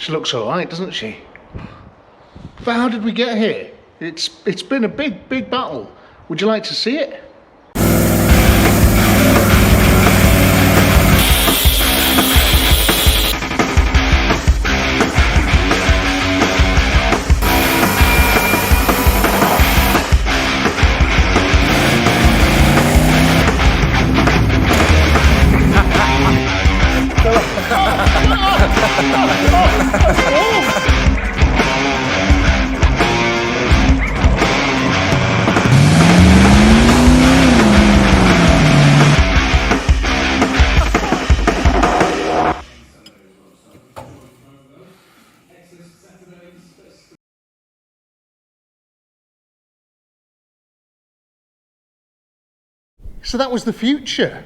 She looks all right, doesn't she? But how did we get here? It's been a big battle. Would you like to see it? So that was the future.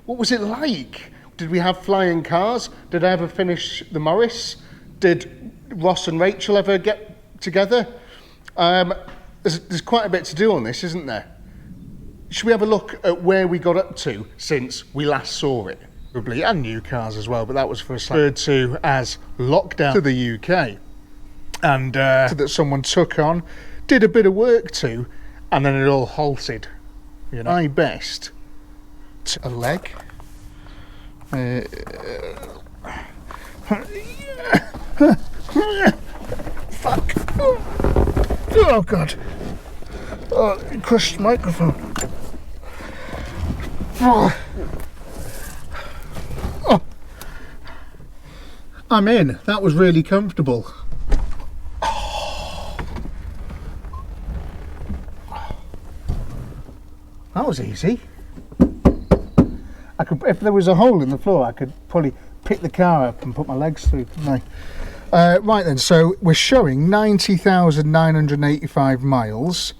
What was it like? Did we have flying cars? Did I ever finish the Morris? Did Ross and Rachel ever get together? There's quite a bit to do on this, isn't there? Should we have a look at where we got up to since we last saw it? Probably, and new cars as well, but that was referred to as lockdown to the UK. And that someone took on, did a bit of work to, and then it all halted. You know, my best to a leg. Fuck. Oh God. Oh, it crushed the microphone. Oh. Oh. I'm in. That was really comfortable. That was easy. I could, if there was a hole in the floor, I could probably pick the car up and put my legs through, couldn't I? Right then, so we're showing 90,985 miles.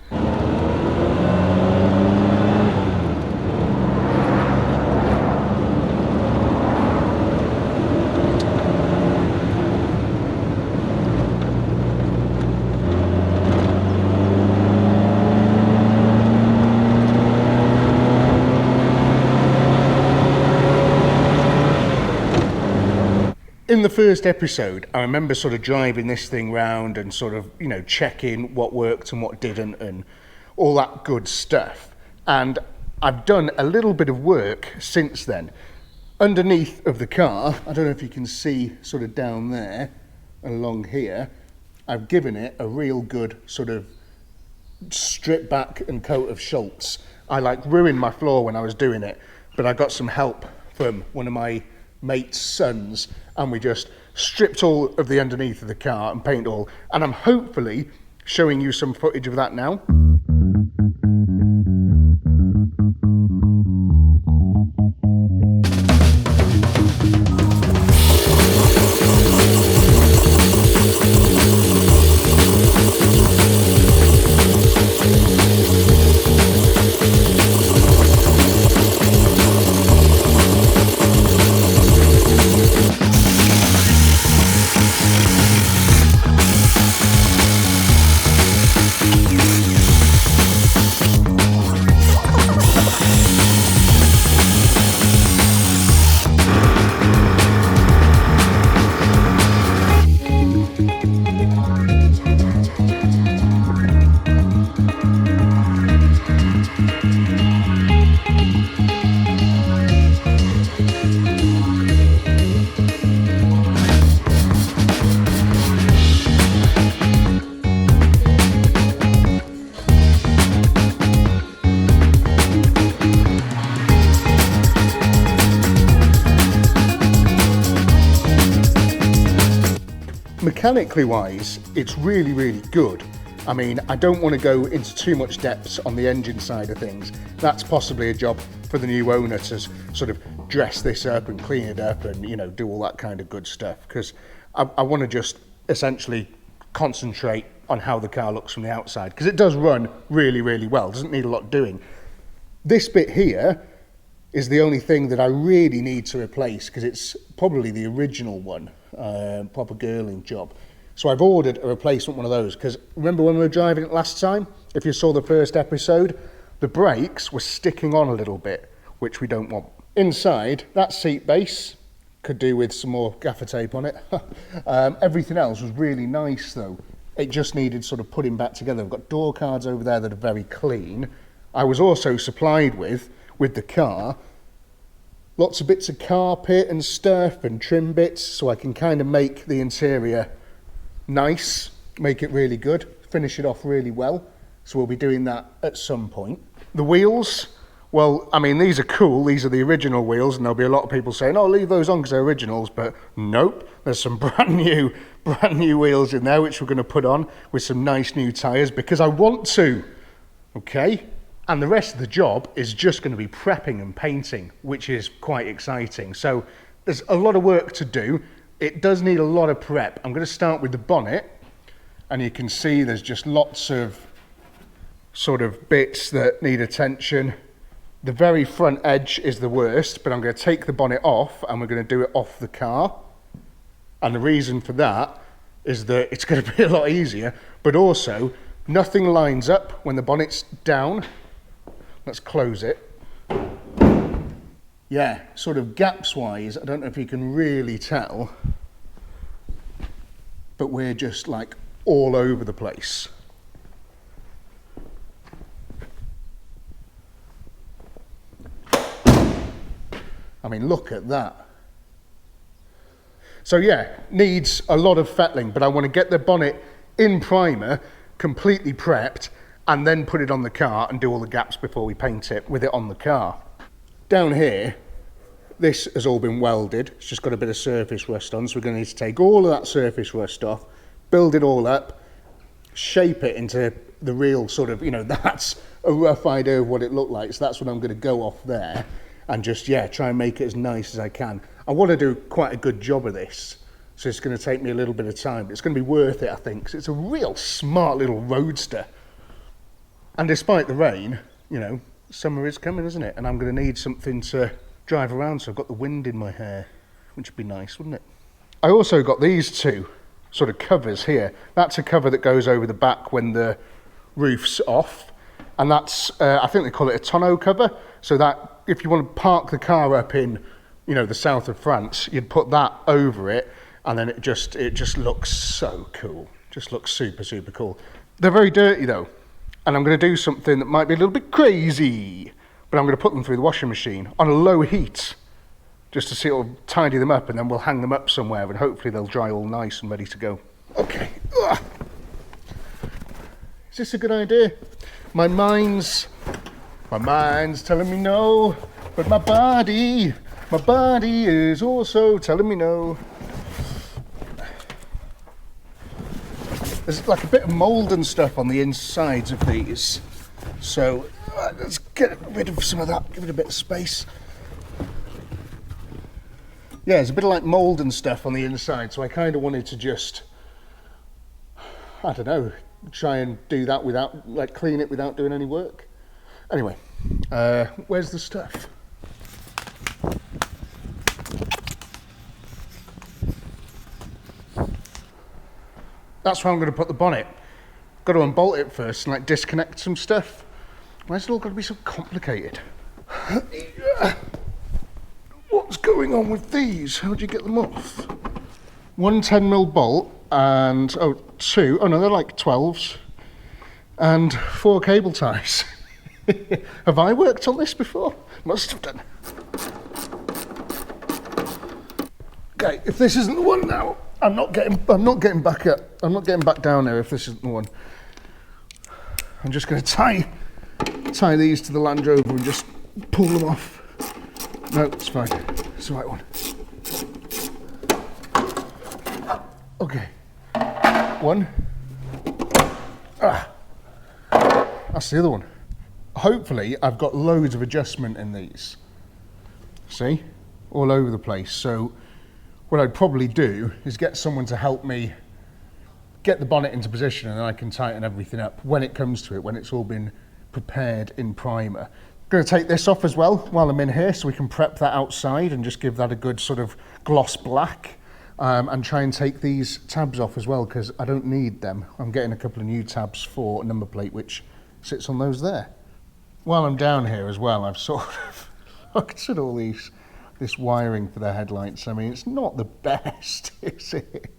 In the first episode, I remember sort of driving this thing round and sort of, you know, checking what worked and what didn't and all that good stuff. And I've done a little bit of work since then. Underneath of the car, I don't know if you can see sort of down there, along here, I've given it a real good sort of strip back and coat of Schultz. I like ruined my floor when I was doing it, but I got some help from one of my mate's sons, and we just stripped all of the underneath of the car and painted all, and I'm hopefully showing you some footage of that now. Mechanically wise, it's really good. I mean, I don't want to go into too much depth on the engine side of things. That's possibly a job for the new owner to sort of dress this up and clean it up and, you know, do all that kind of good stuff, because I want to just essentially concentrate on how the car looks from the outside, because it does run really well. It doesn't need a lot doing. This bit here is the only thing that I really need to replace, because it's probably the original one, proper girling job. So I've ordered a replacement one of those, because remember when we were driving it last time, if you saw the first episode, the brakes were sticking on a little bit, which we don't want. Inside, that seat base, Could do with some more gaffer tape on it. Everything else was really nice though. It just needed sort of putting back together. I've got door cards over there that are very clean. I was also supplied with the car, lots of bits of carpet and stuff and trim bits, so I can kind of make the interior nice, make it really good, finish it off really well. So we'll be doing that at some point. The wheels, well, I mean, these are cool. These are the original wheels, and there'll be a lot of people saying, oh, leave those on because they're originals, but nope. There's some brand new wheels in there, which we're going to put on with some nice new tyres because I want to, okay? And the rest of the job is just going to be prepping and painting, which is quite exciting. So there's a lot of work to do. It does need a lot of prep. I'm going to start with the bonnet, and you can see there's just lots of sort of bits that need attention. The very front edge is the worst, but I'm going to take the bonnet off and we're going to do it off the car. And the reason for that is that it's going to be a lot easier, but also nothing lines up when the bonnet's down. Let's close it. Yeah, sort of gaps wise, I don't know if you can really tell, but we're just like all over the place. I mean, look at that. So yeah, needs a lot of fettling, but I want to get the bonnet in primer, completely prepped, and then put it on the car and do all the gaps before we paint it with it on the car. Down here, this has all been welded. It's just got a bit of surface rust on, so we're going to need to take all of that surface rust off, build it all up, shape it into the real sort of, you know, that's a rough idea of what it looked like. So that's what I'm going to go off there. And just, yeah, try and make it as nice as I can. I want to do quite a good job of this, so it's going to take me a little bit of time, but it's going to be worth it, I think, because it's a real smart little roadster. And despite the rain, you know, summer is coming, isn't it? And I'm going to need something to drive around, so I've got the wind in my hair, which would be nice, wouldn't it? I also got these two sort of covers here. That's a cover that goes over the back when the roof's off, and that's, I think they call it a tonneau cover, so that if you want to park the car up in, you know, the south of France, you'd put that over it, and then it just looks so cool. Just looks super, super cool. They're very dirty though, and I'm going to do something that might be a little bit crazy, but I'm going to put them through the washing machine on a low heat, just to sort of tidy them up, and then we'll hang them up somewhere, and hopefully they'll dry all nice and ready to go. Okay. Ugh. Is this a good idea? My mind's telling me no, but my body is also telling me no. There's like a bit of mould and stuff on the insides of these, so let's get rid of some of that, give it a bit of space. Yeah, there's a bit of like mould and stuff on the inside, so I kind of wanted to just, I don't know, try and do that without, like, clean it without doing any work. Anyway, where's the stuff? That's where I'm going to put the bonnet. Got to unbolt it first and like disconnect some stuff. Why's it all got to be so complicated? What's going on with these? How do you get them off? One 10mm bolt and, two, no, they're like 12s. And 4 cable ties. Have I worked on this before? Must have done. Okay, if this isn't the one now, I'm not getting back up. I'm not getting back down there if this isn't the one. I'm just going to tie these to the Land Rover and just pull them off. No, it's fine. It's the right one. Okay. One. That's the other one. Hopefully, I've got loads of adjustment in these. See? All over the place. So what I'd probably do is get someone to help me get the bonnet into position, and then I can tighten everything up when it comes to it, when it's all been prepared in primer. I'm going to take this off as well while I'm in here, so we can prep that outside and just give that a good sort of gloss black, and try and take these tabs off as well, because I don't need them. I'm getting a couple of new tabs for a number plate which sits on those there. While I'm down here as well, I've sort of looked at all these this wiring for the headlights. I mean, it's not the best, is it?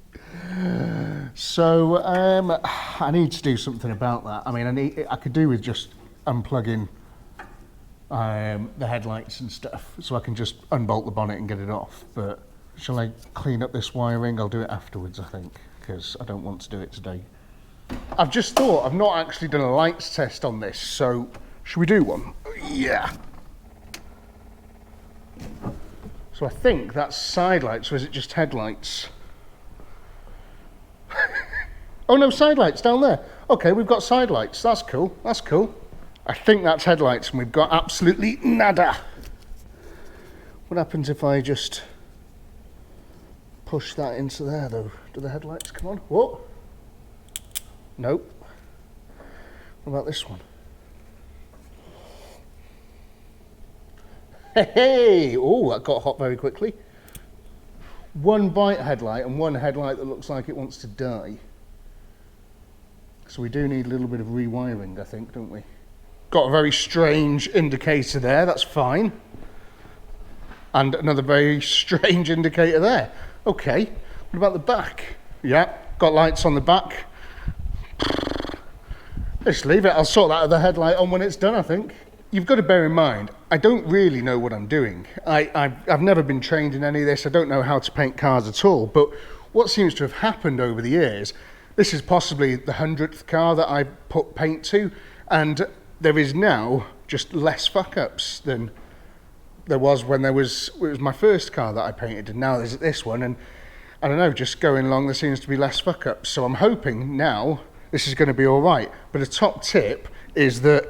So I need to do something about that. I mean, I could do with just unplugging the headlights and stuff, so I can just unbolt the bonnet and get it off. But shall I clean up this wiring? I'll do it afterwards, I think, because I don't want to do it today. I've just thought I've not actually done a lights test on this, so should we do one? Yeah. So I think that's side lights, or is it just headlights? Oh no, side lights down there. Okay, we've got side lights. That's cool. That's cool. I think that's headlights, and we've got absolutely nada. What happens if I just push that into there, though? Do the headlights come on? What? Nope. What about this one? Hey! Oh, that got hot very quickly. One bright headlight and one headlight that looks like it wants to die. So we do need a little bit of rewiring, I think, don't we? Got a very strange indicator there, that's fine. And another very strange indicator there. Okay, what about the back? Yeah, got lights on the back. Just leave it, I'll sort that other headlight on when it's done, I think. You've got to bear in mind, I don't really know what I'm doing. I've never been trained in any of this, I don't know how to paint cars at all, but what seems to have happened over the years, this is possibly the 100th car that I put paint to, and there is now just less fuck-ups than there was when it was my first car that I painted, and now there's this one, and I don't know, just going along there seems to be less fuck-ups, so I'm hoping now this is going to be all right. But a top tip is that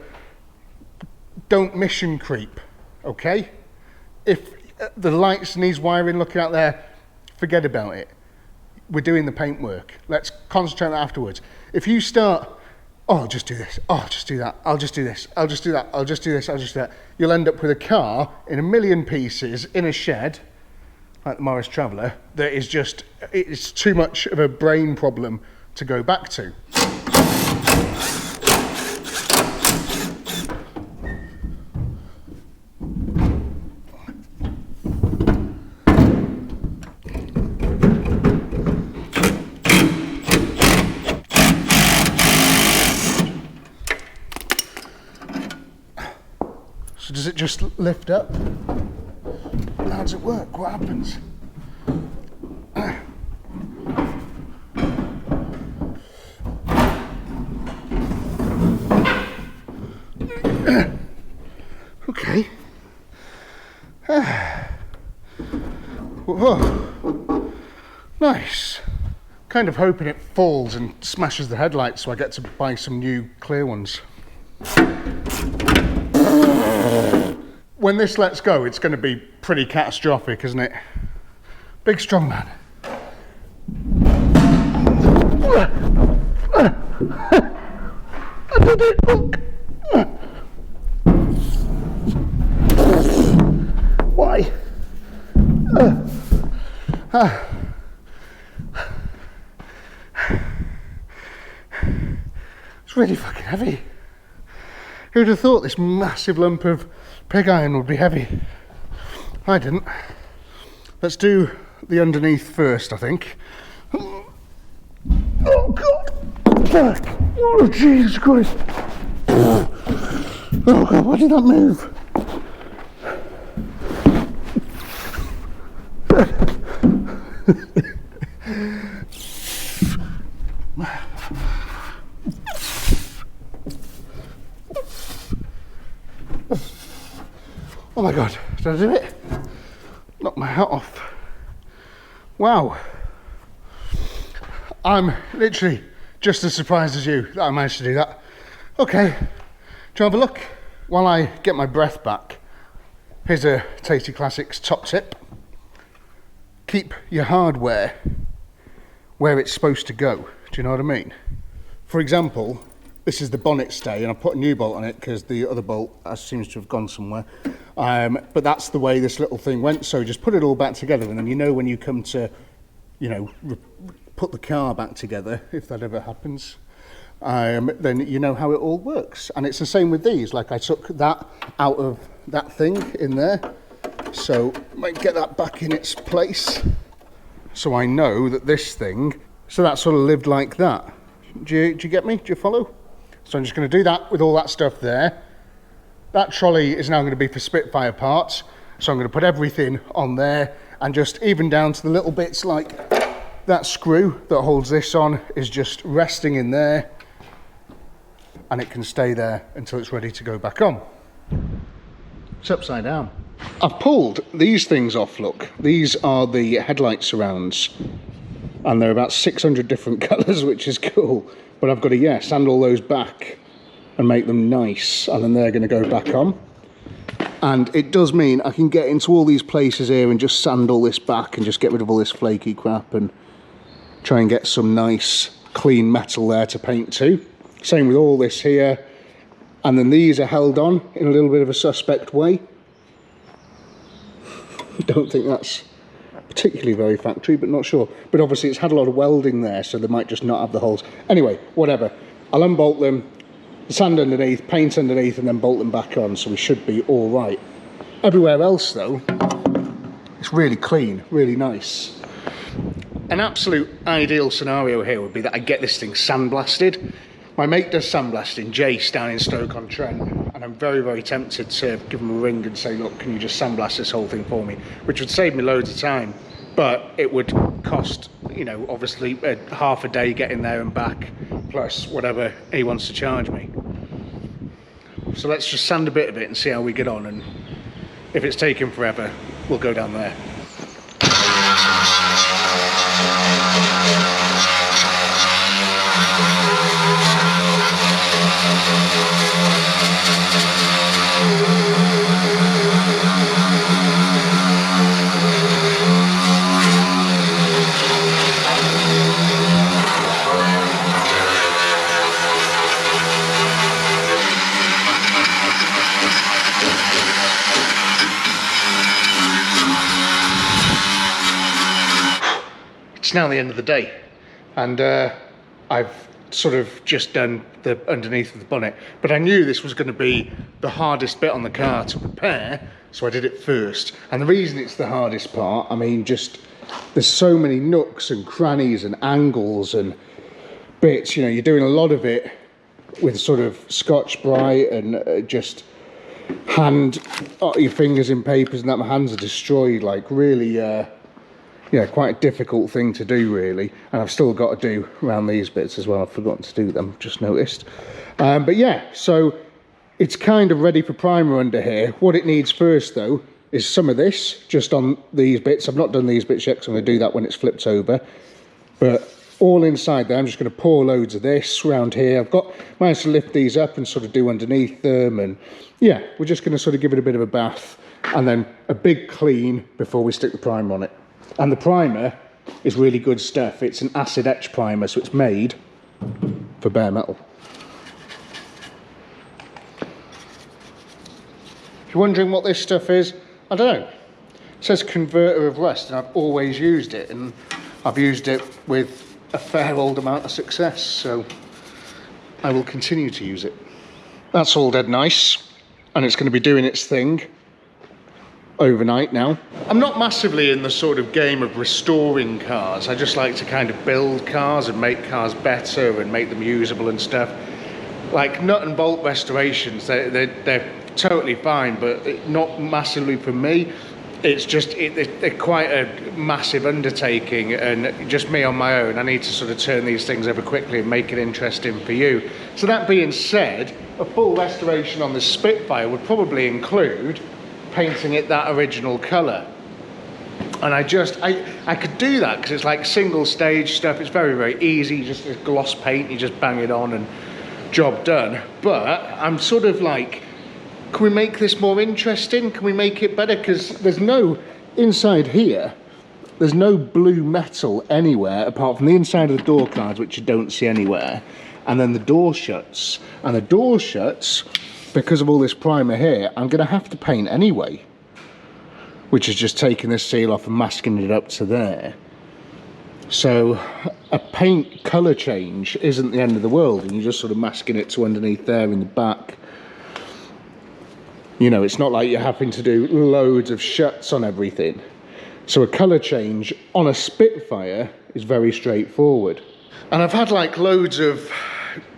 don't mission creep, okay? If the lights needs wiring looking out there, forget about it. We're doing the paint work. Let's concentrate on that afterwards. If you start, oh, I'll just do this, oh, I'll just do that, I'll just do this, I'll just do that, I'll just do this, I'll just do that, you'll end up with a car in a million pieces in a shed, like the Morris Traveller, that is just, it's too much of a brain problem to go back to. So does it just lift up? How does it work? What happens? Okay. Whoa. Nice. Kind of hoping it falls and smashes the headlights so I get to buy some new clear ones. When this lets go, it's going to be pretty catastrophic, isn't it? Big strong man. I did it, look. Why? It's really fucking heavy. Who'd have thought this massive lump of pig iron would be heavy? I didn't. Let's do the underneath first, I think. Oh God! Fuck! Oh Jesus Christ! Oh God, why did that move? Oh my God, did I do it? Knocked my hat off. Wow. I'm literally just as surprised as you that I managed to do that. Okay, do you have a look? While I get my breath back, here's a Tasty Classics top tip. Keep your hardware where it's supposed to go. Do you know what I mean? For example, this is the bonnet stay, and I put a new bolt on it because the other bolt seems to have gone somewhere. But that's the way this little thing went, so just put it all back together, and then you know when you come to, you know, put the car back together, if that ever happens, then you know how it all works. And it's the same with these. Like, I took that out of that thing in there, So might get that back in its place. So I know that this thing, so that sort of lived like that. Do you get me? Do you follow? So I'm just going to do that with all that stuff there. That trolley is now going to be for Spitfire parts. So I'm going to put everything on there, and just even down to the little bits like that screw that holds this on is just resting in there, and it can stay there until it's ready to go back on. It's upside down. I've pulled these things off, look. These are the headlight surrounds, and they're about 600 different colours, which is cool. But I've got to, sand all those back and make them nice, and then they're going to go back on. And it does mean I can get into all these places here and just sand all this back and just get rid of all this flaky crap and try and get some nice clean metal there to paint to. Same with all this here. And then these are held on in a little bit of a suspect way. Don't think that's particularly very factory, but not sure. But obviously it's had a lot of welding there, so they might just not have the holes. Anyway, whatever. I'll unbolt them, sand underneath, paint underneath, and then bolt them back on, so we should be all right. Everywhere else though, it's really clean, really nice. An absolute ideal scenario here would be that I get this thing sandblasted. My mate does sandblasting, Jace, down in Stoke-on-Trent, and I'm very, very tempted to give him a ring and say, look, can you just sandblast this whole thing for me? Which would save me loads of time, but it would cost, you know, obviously half a day getting there and back, plus whatever he wants to charge me. So let's just sand a bit of it and see how we get on, and if it's taking forever, we'll go down there. It's now the end of the day, and I've sort of just done the underneath of the bonnet, but I knew this was going to be the hardest bit on the car to prepare, so I did it first. And the reason it's the hardest part, I mean, just there's so many nooks and crannies and angles and bits, you know, you're doing a lot of it with sort of Scotch-Brite and just hand your fingers in papers, and that my hands are destroyed, like really yeah, quite a difficult thing to do really. And I've still got to do around these bits as well. I've forgotten to do them, just noticed. But yeah, so it's kind of ready for primer under here. What it needs first though is some of this just on these bits. I've not done these bits yet, so I'm going to do that when it's flipped over. But all inside there, I'm just going to pour loads of this around here. I've got managed to lift these up and sort of do underneath them, and yeah, we're just going to sort of give it a bit of a bath and then a big clean before we stick the primer on it. And the primer is really good stuff. It's an acid etch primer, so it's made for bare metal. If you're wondering what this stuff is, I don't know. It says converter of rust, and I've always used it, and I've used it with a fair old amount of success, so I will continue to use it. That's all dead nice, and it's going to be doing its thing overnight now. I'm not massively in the sort of game of restoring cars. I just like to kind of build cars and make cars better and make them usable and stuff. Like nut and bolt restorations, they're totally fine, but not massively for me. It's just, they're quite a massive undertaking, and just me on my own, I need to sort of turn these things over quickly and make it interesting for you. So that being said, a full restoration on the Spitfire would probably include painting it that original colour. And I could do that because it's like single stage stuff. It's very, very easy, just a gloss paint, you just bang it on and job done. But I'm sort of like, can we make this more interesting? Can we make it better? Because there's no, inside here, there's no blue metal anywhere apart from the inside of the door cards, which you don't see anywhere. And then the door shuts. And the door shuts, because of all this primer here, I'm going to have to paint anyway, which is just taking this seal off and masking it up to there. So a paint colour change isn't the end of the world, and you're just sort of masking it to underneath there in the back. You know, it's not like you're having to do loads of shuts on everything. So a colour change on a Spitfire is very straightforward. And I've had like loads of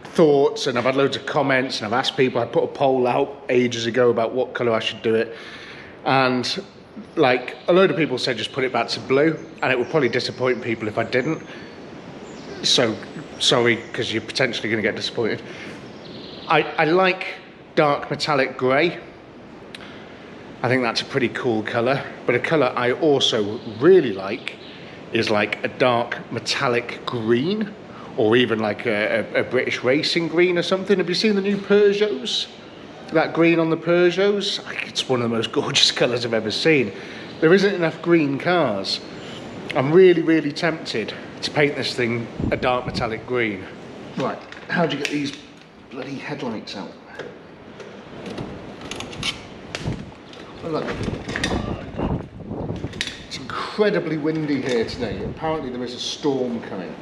thoughts, and I've had loads of comments, and I've asked people. I put a poll out ages ago about what colour I should do it, and like a load of people said just put it back to blue, and it would probably disappoint people if I didn't. So sorry, because you're potentially going to get disappointed. I like dark metallic grey. I think that's a pretty cool colour, but a colour I also really like is like a dark metallic green, or even like a British racing green or something. Have you seen the new Peugeots? That green on the Peugeots? It's one of the most gorgeous colours I've ever seen. There isn't enough green cars. I'm really, really tempted to paint this thing a dark metallic green. Right, how do you get these bloody headlights out? Look, it's incredibly windy here today. Apparently there is a storm coming.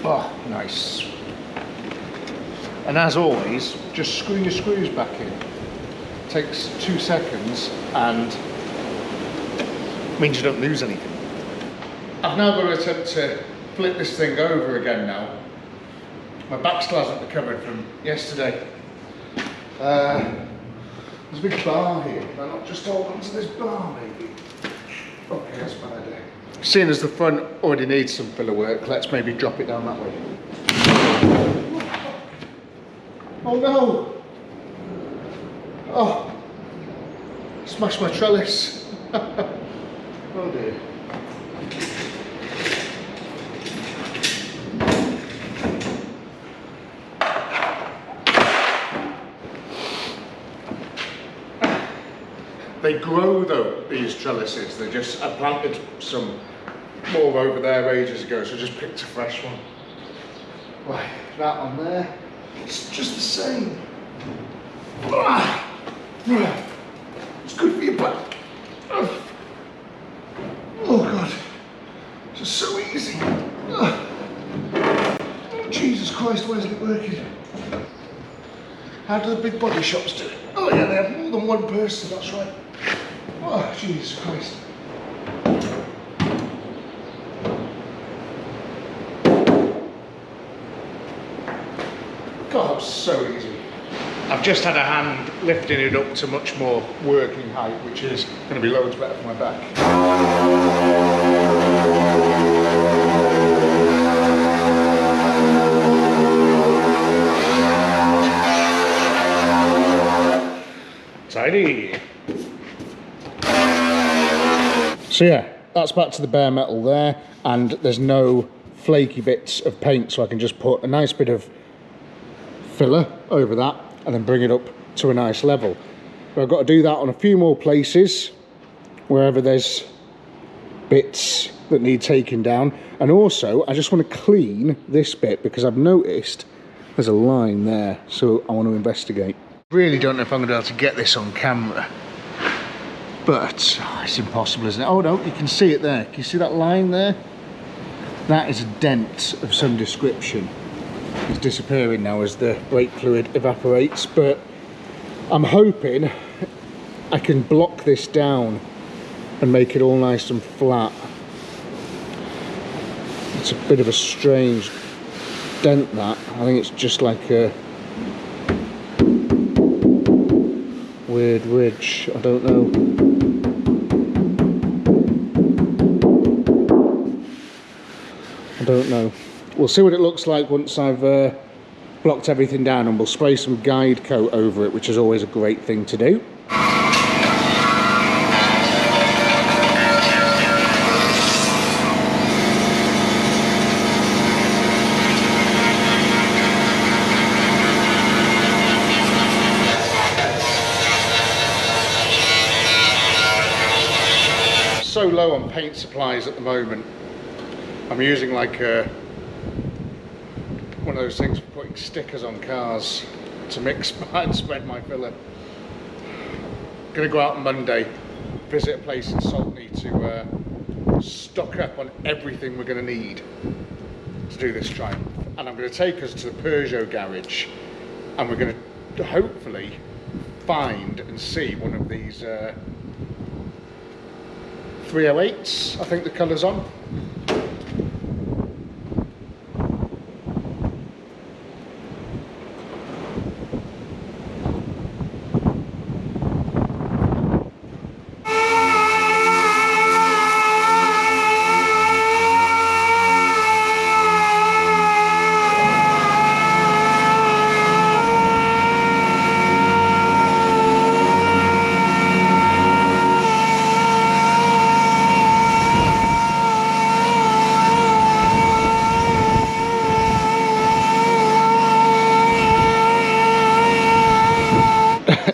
Oh, nice. And as always, just screw your screws back in. It takes 2 seconds and means you don't lose anything. I've now got to attempt to flip this thing over again now. My back still hasn't recovered from yesterday. There's a big bar here. Can I not just hold onto this bar maybe? Okay, that's a bad idea. Seeing as the front already needs some filler work, let's maybe drop it down that way. Oh no! Oh! Smashed my trellis. Oh dear. They grow though, these trellises. They just, I planted some more over there ages ago, so I just picked a fresh one. Right, that on there. It's just the same. It's good for your back. Oh God, it's just so easy. Oh, Jesus Christ, why isn't it working? How do the big body shops do it? Oh yeah, they have more than one person, that's right. Oh, Jesus Christ. God, that's so easy. I've just had a hand lifting it up to much more working height, which is going to be loads better for my back. Tidy. So yeah, that's back to the bare metal there, and there's no flaky bits of paint, so I can just put a nice bit of filler over that and then bring it up to a nice level. But I've got to do that on a few more places wherever there's bits that need taking down. And also I just want to clean this bit because I've noticed there's a line there, so I want to investigate. Really don't know if I'm going to be able to get this on camera, but it's impossible, isn't it? Oh no, you can see it there. Can you see that line there? That is a dent of some description. It's disappearing now as the brake fluid evaporates, but I'm hoping I can block this down and make it all nice and flat. It's a bit of a strange dent, that. I think it's just like a weird ridge, I don't know. I don't know. We'll see what it looks like once I've blocked everything down, and we'll spray some guide coat over it, which is always a great thing to do. So low on paint supplies at the moment. I'm using like one of those things for putting stickers on cars to mix and spread my filler. Gonna go out on Monday, visit a place in Saltney to stock up on everything we're gonna need to do this triumph. and I'm going to take us to the Peugeot garage, and we're going to hopefully find and see one of these 308s, I think the colour's on.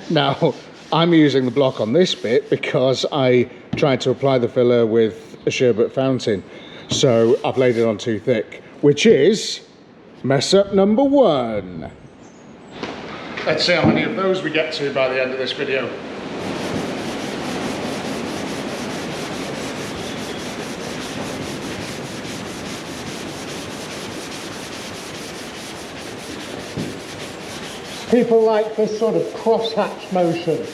Now, I'm using the block on this bit because I tried to apply the filler with a sherbet fountain. So I've laid it on too thick, which is mess up number 1. Let's see how many of those we get to by the end of this video. People like this sort of cross-hatch motion.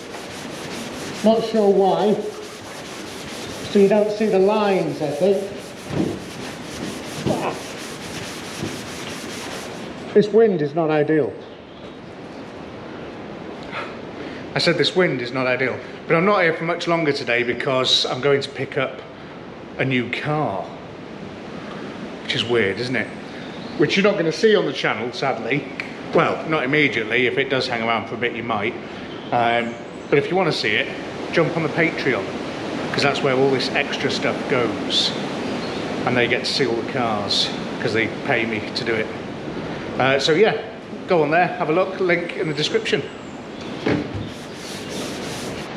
Not sure why. So you don't see the lines, I think. Ah. This wind is not ideal. I said this wind is not ideal, but I'm not here for much longer today because I'm going to pick up a new car. Which is weird, isn't it? Which you're not going to see on the channel, sadly. Well, not immediately. If it does hang around for a bit, you might. But if you want to see it, jump on the Patreon, because that's where all this extra stuff goes. And they get to see all the cars, because they pay me to do it. So yeah, go on there, have a look, link in the description.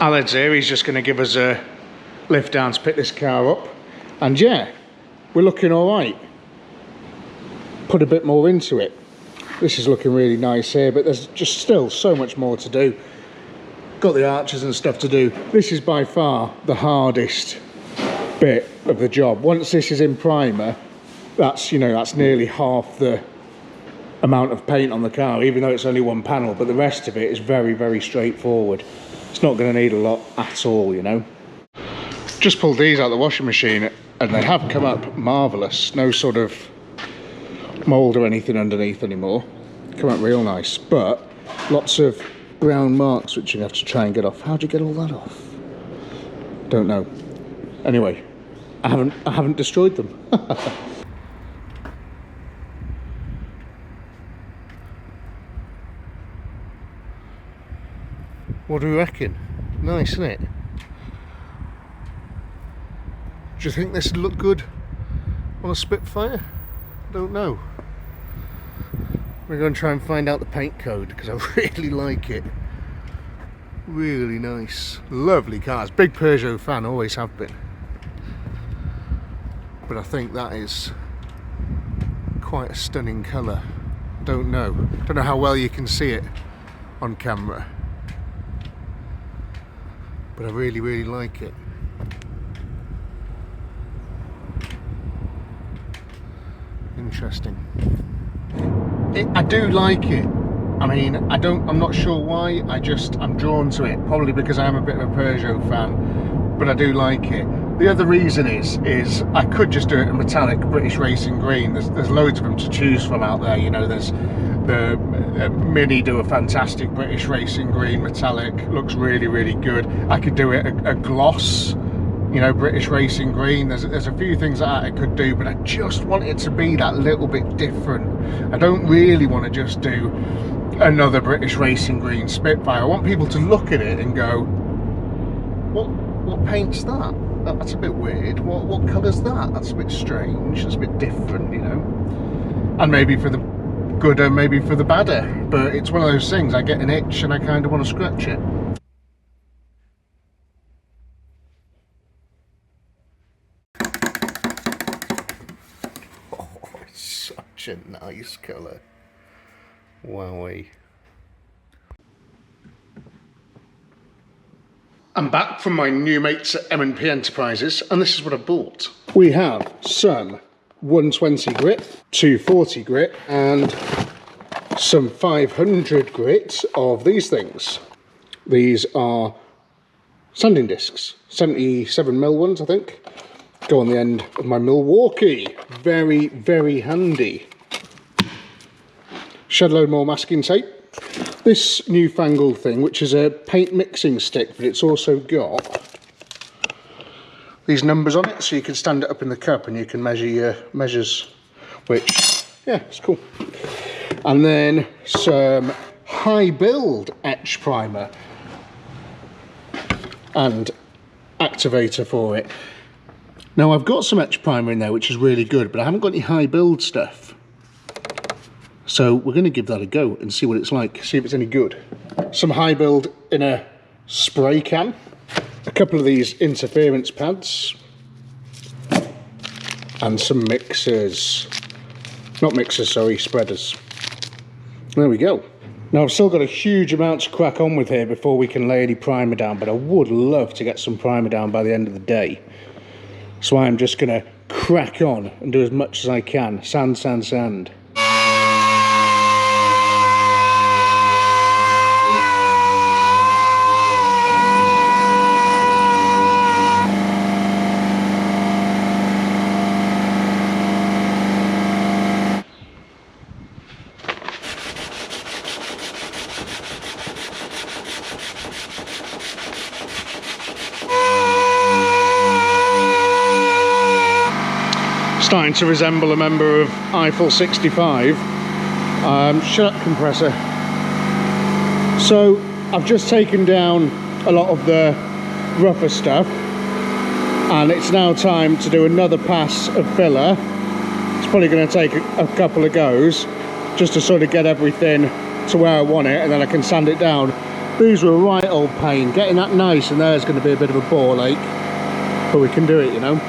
Aled's here, he's just going to give us a lift down to pick this car up. And yeah, we're looking all right. Put a bit more into it. This is looking really nice here, but there's just still so much more to do. Got the arches and stuff to do. This is by far the hardest bit of the job. Once this is in primer, that's, you know, that's nearly half the amount of paint on the car, even though it's only one panel, but the rest of it is very, very straightforward. It's not going to need a lot at all, you know. Just pulled these out of the washing machine and they have come up marvellous. No sort of mould or anything underneath anymore. Come up real nice, but lots of brown marks which you have to try and get off. How do you get all that off? Don't know. Anyway, I haven't destroyed them. What do you reckon? Nice, isn't it? Do you think this would look good on a Spitfire? Don't know. We're going to try and find out the paint code because I really like it. Really nice. Lovely cars. Big Peugeot fan, always have been. But I think that is quite a stunning colour. Don't know how well you can see it on camera. But I really, really like it. Interesting. I do like it. I mean, I'm not sure why, I'm drawn to it, probably because I am a bit of a Peugeot fan, but I do like it. The other reason is I could just do it in metallic British racing green. There's loads of them to choose from out there, you know. There's the Mini do a fantastic British racing green metallic, looks really, really good. I could do it a gloss, you know, British racing green. There's a few things that I could do, but I just want it to be that little bit different. I don't really want to just do another British racing green Spitfire. I want people to look at it and go, what paint's that? That's a bit weird. What colour's that? That's a bit strange. That's a bit different, you know. And maybe for the gooder, maybe for the badder. But it's one of those things, I get an itch and I kind of want to scratch it. Such a nice colour. Wowee. I'm back from my new mates at M&P Enterprises, and this is what I bought. We have some 120 grit, 240 grit, and some 500 grit of these things. These are sanding discs, 77mm ones, I think. Go on the end of my Milwaukee. Very, very handy. Shed a load more masking tape. This newfangled thing, which is a paint mixing stick, but it's also got these numbers on it, so you can stand it up in the cup and you can measure your measures, which, yeah, it's cool. And then some high build etch primer and activator for it. Now I've got some etch primer in there which is really good, but I haven't got any high build stuff. So we're going to give that a go and see what it's like, see if it's any good. Some high build in a spray can, a couple of these interference pads, and some mixers. Not mixers, sorry, spreaders. There we go. Now I've still got a huge amount to crack on with here before we can lay any primer down, but I would love to get some primer down by the end of the day. So I'm just going to crack on and do as much as I can. Sand, sand, sand. Starting to resemble a member of Eiffel 65. Shut up, compressor. So I've just taken down a lot of the rougher stuff, and it's now time to do another pass of filler. It's probably going to take a couple of goes just to sort of get everything to where I want it, and then I can sand it down. These were a right old pain. Getting that nice and there is going to be a bit of a ball ache, but we can do it, you know.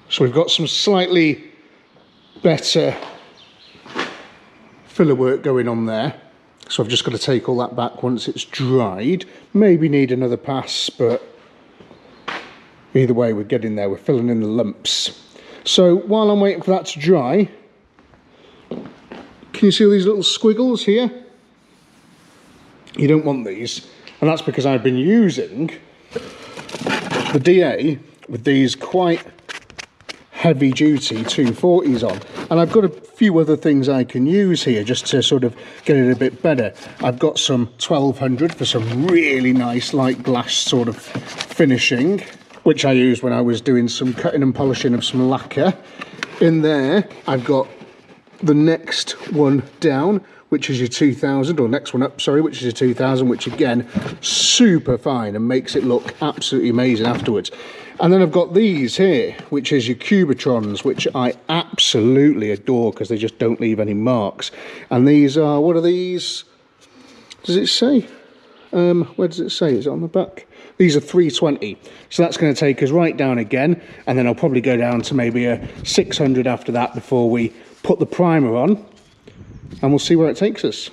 So we've got some slightly better filler work going on there. So I've just got to take all that back once it's dried. Maybe need another pass, but either way we're getting there. We're filling in the lumps. So while I'm waiting for that to dry, can you see all these little squiggles here? You don't want these, and that's because I've been using the DA with these quite heavy duty 240s on, and I've got a few other things I can use here just to sort of get it a bit better. I've got some 1200 for some really nice light glass sort of finishing, which I used when I was doing some cutting and polishing of some lacquer. In there I've got the next one down, which is your 2000, or next one up, sorry, which is your 2000, which again, super fine and makes it look absolutely amazing afterwards. And then I've got these here, which is your Cubitrons, which I absolutely adore because they just don't leave any marks. And these are, what are these? Does it say? Where does it say? Is it on the back? These are 320. So that's going to take us right down again. And then I'll probably go down to maybe a 600 after that before we put the primer on. And we'll see where it takes us.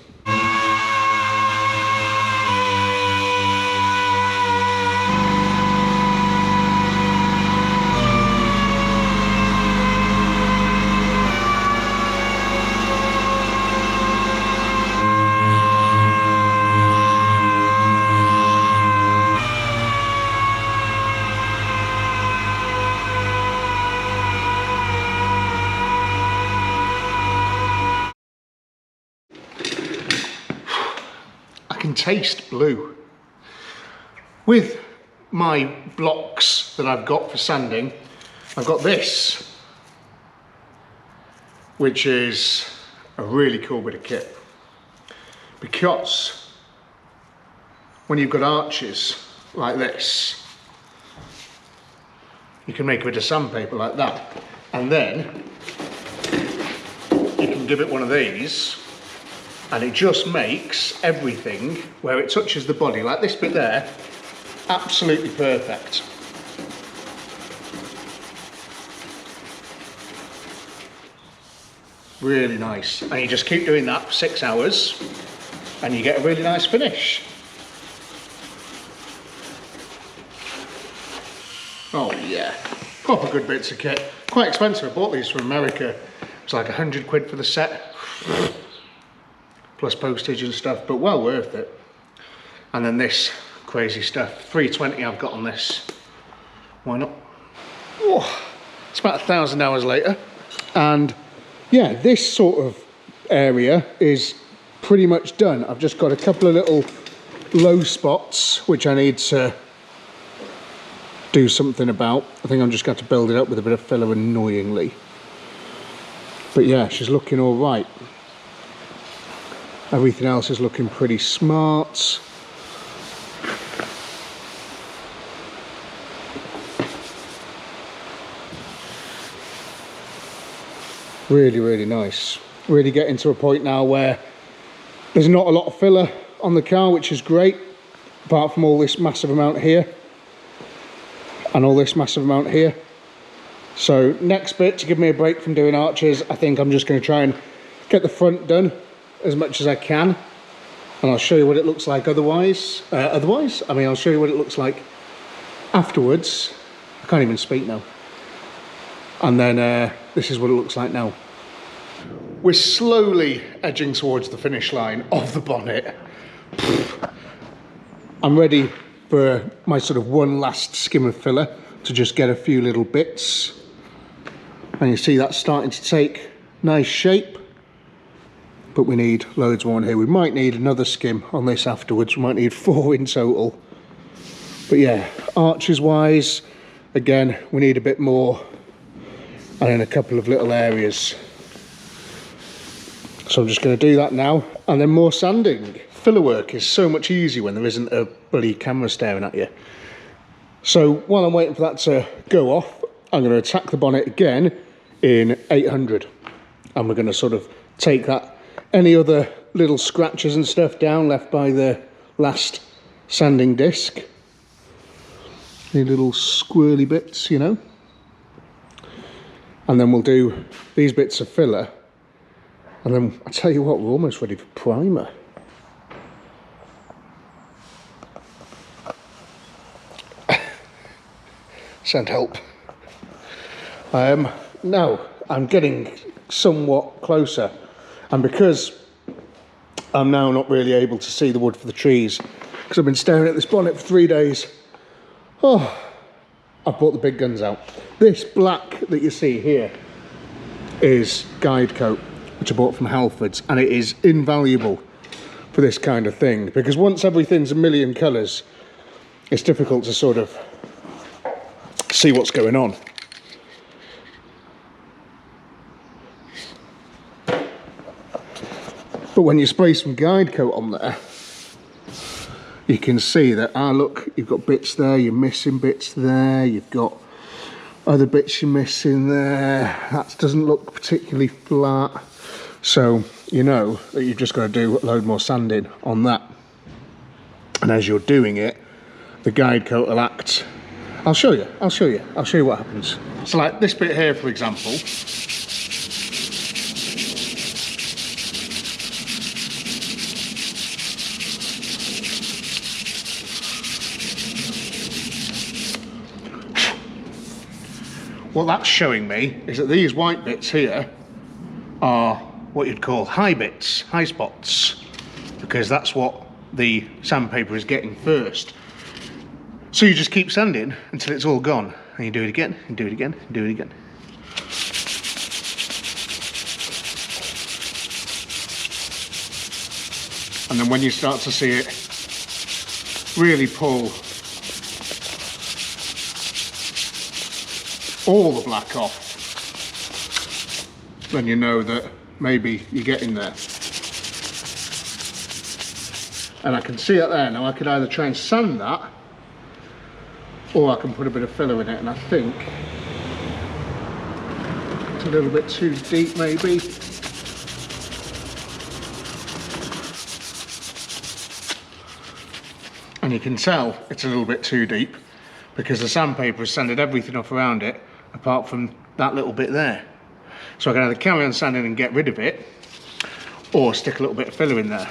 Taste blue. With my blocks that I've got for sanding, I've got this, which is a really cool bit of kit, because when you've got arches like this, you can make a bit of sandpaper like that, and then you can give it one of these, and it just makes everything where it touches the body, like this bit there, absolutely perfect. Really nice. And you just keep doing that for 6 hours and you get a really nice finish. Oh yeah, proper good bits of kit. Quite expensive. I bought these from America. It's like 100 quid for the set, plus postage and stuff, but well worth it. And then this crazy stuff, 320 I've got on this. Why not? Oh, it's about 1,000 hours later, and yeah, this sort of area is pretty much done. I've just got a couple of little low spots which I need to do something about. I think I'm just going to build it up with a bit of filler, annoyingly. But yeah, she's looking all right. Everything else is looking pretty smart. Really, really nice. Really getting to a point now where there's not a lot of filler on the car, which is great, apart from all this massive amount here and all this massive amount here. So next bit, to give me a break from doing arches, I think I'm just going to try and get the front done as much as I can, and I'll show you what it looks like otherwise. I mean, I'll show you what it looks like afterwards. I can't even speak now. And then this is what it looks like now. We're slowly edging towards the finish line of the bonnet. I'm ready for my sort of one last skim of filler to just get a few little bits. And you see that's starting to take nice shape. But we need loads more on here. We might need another skim on this afterwards. We might need 4 in total. But yeah, arches wise, again, we need a bit more. And in a couple of little areas. So I'm just going to do that now, and then more sanding. Filler work is so much easier when there isn't a bloody camera staring at you. So while I'm waiting for that to go off, I'm going to attack the bonnet again in 800, and we're going to sort of take that, any other little scratches and stuff down left by the last sanding disc, any little squirrely bits, you know. And then we'll do these bits of filler, and then I tell you what, we're almost ready for primer. Send help. Now I'm getting somewhat closer, and because I'm now not really able to see the wood for the trees because I've been staring at this bonnet for 3 days, oh, I've brought the big guns out. This black that you see here is guide coat, which I bought from Halfords, and it is invaluable for this kind of thing, because once everything's a million colours, it's difficult to sort of see what's going on. But when you spray some guide coat on there, you can see that, look, you've got bits there, you're missing bits there, you've got other bits you're missing there, that doesn't look particularly flat. So you know that you've just got to do a load more sanding on that. And as you're doing it, the guide coat will act. I'll show you what happens. So like this bit here, for example, what that's showing me is that these white bits here are what you'd call high bits, high spots, because that's what the sandpaper is getting first. So you just keep sanding until it's all gone, and you do it again, and do it again, and do it again. And then when you start to see it really pull all the black off, then you know that maybe you're getting there. And I can see it there. Now I could either try and sand that, or I can put a bit of filler in it, and I think it's a little bit too deep maybe. And you can tell it's a little bit too deep because the sandpaper has sanded everything off around it apart from that little bit there. So I can either carry on sanding and get rid of it, or stick a little bit of filler in there.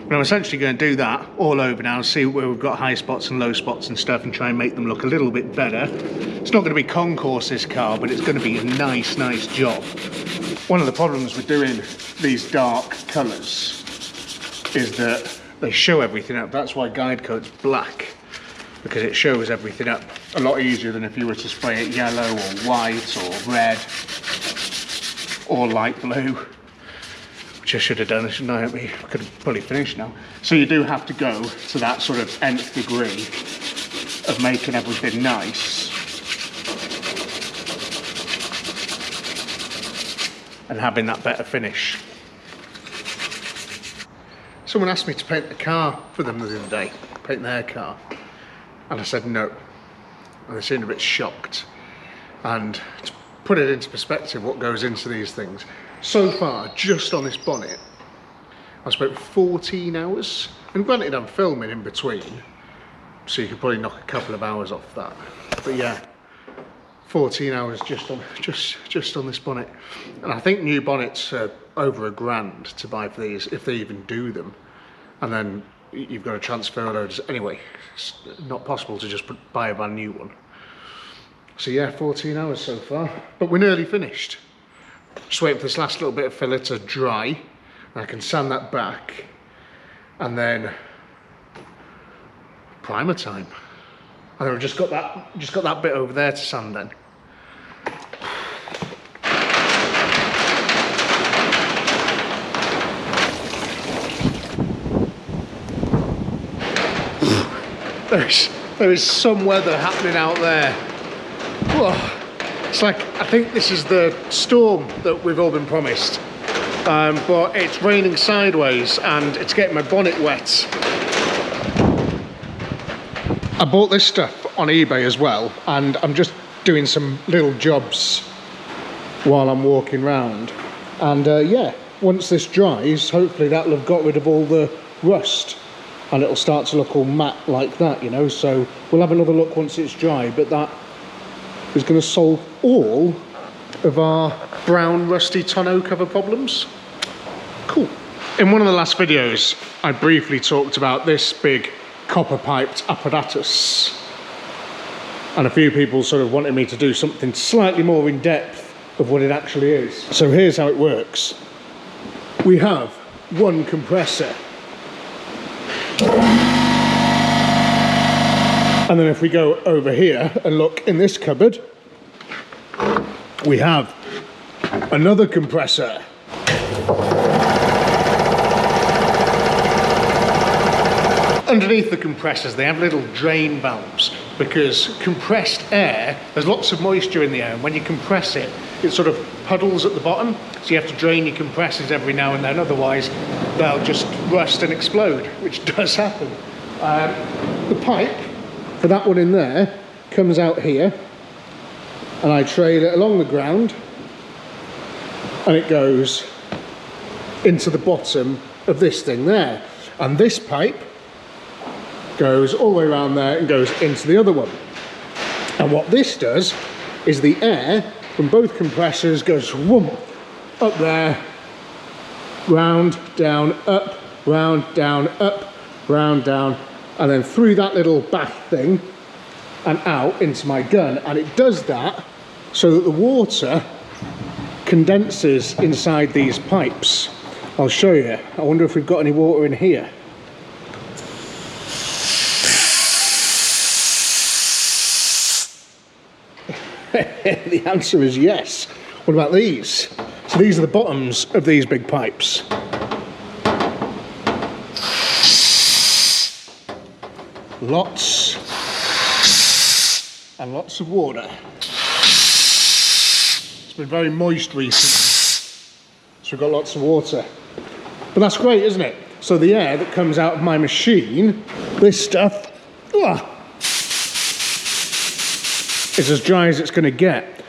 But I'm essentially going to do that all over now, see where we've got high spots and low spots and stuff, and try and make them look a little bit better. It's not going to be concourse, this car, but it's going to be a nice job. One of the problems with doing these dark colours is that they show everything up. That's why guide coat's black, because it shows everything up a lot easier than if you were to spray it yellow or white or red or light blue, which I should have done, shouldn't I? I could have fully finished now. So you do have to go to that sort of nth degree of making everything nice and having that better finish. Someone asked me to paint the car for them the other day, paint their car, and I said no, and they seemed a bit shocked. And to put it into perspective what goes into these things, so far just on this bonnet I spent 14 hours, and granted I'm filming in between, so you could probably knock a couple of hours off that, but yeah, 14 hours just on this bonnet. And I think new bonnets are over £1,000 to buy for these, if they even do them, and then you've got to transfer loads anyway. It's not possible to just buy a brand new one. So yeah, 14 hours so far, but we're nearly finished. Just waiting for this last little bit of filler to dry, and I can sand that back, and then primer time. And then I've just got that bit over there to sand then. There is some weather happening out there. Whoa. It's like, I think this is the storm that we've all been promised. But it's raining sideways and it's getting my bonnet wet. I bought this stuff on eBay as well, and I'm just doing some little jobs while I'm walking around. And yeah, once this dries, hopefully that'll have got rid of all the rust, and it'll start to look all matte like that, you know. So we'll have another look once it's dry, but that is going to solve all of our brown rusty tonneau cover problems. Cool. In one of the last videos I briefly talked about this big copper piped apparatus, and a few people sort of wanted me to do something slightly more in depth of what it actually is. So here's how it works. We have one compressor, and then if we go over here and look in this cupboard, we have another compressor. Underneath the compressors they have little drain valves, because compressed air, there's lots of moisture in the air, and when you compress it, it sort of puddles at the bottom, so you have to drain your compressors every now and then, otherwise they'll just rust and explode, which does happen. The pipe for that one in there comes out here, and I trail it along the ground, and it goes into the bottom of this thing there, and this pipe goes all the way around there and goes into the other one. And what this does is the air from both compressors goes whoomp, up there, round, down, up, round, down, up, round, down, and then through that little bath thing and out into my gun. And it does that so that the water condenses inside these pipes. I'll show you. I wonder if we've got any water in here. The answer is yes. What about these? So these are the bottoms of these big pipes. Lots and lots of water. It's been very moist recently, so we've got lots of water. But that's great, isn't it? So the air that comes out of my machine, this stuff, is as dry as it's going to get.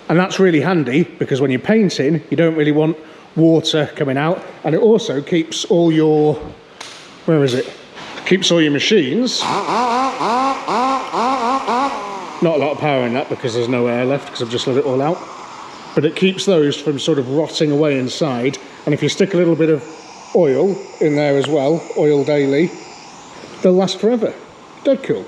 And that's really handy because when you're painting, you don't really want water coming out. And it also keeps all your, where is it? Keeps all your machines. Not a lot of power in that because there's no air left because I've just let it all out. But it keeps those from sort of rotting away inside. And if you stick a little bit of oil in there as well, oil daily, they'll last forever. Dead cool.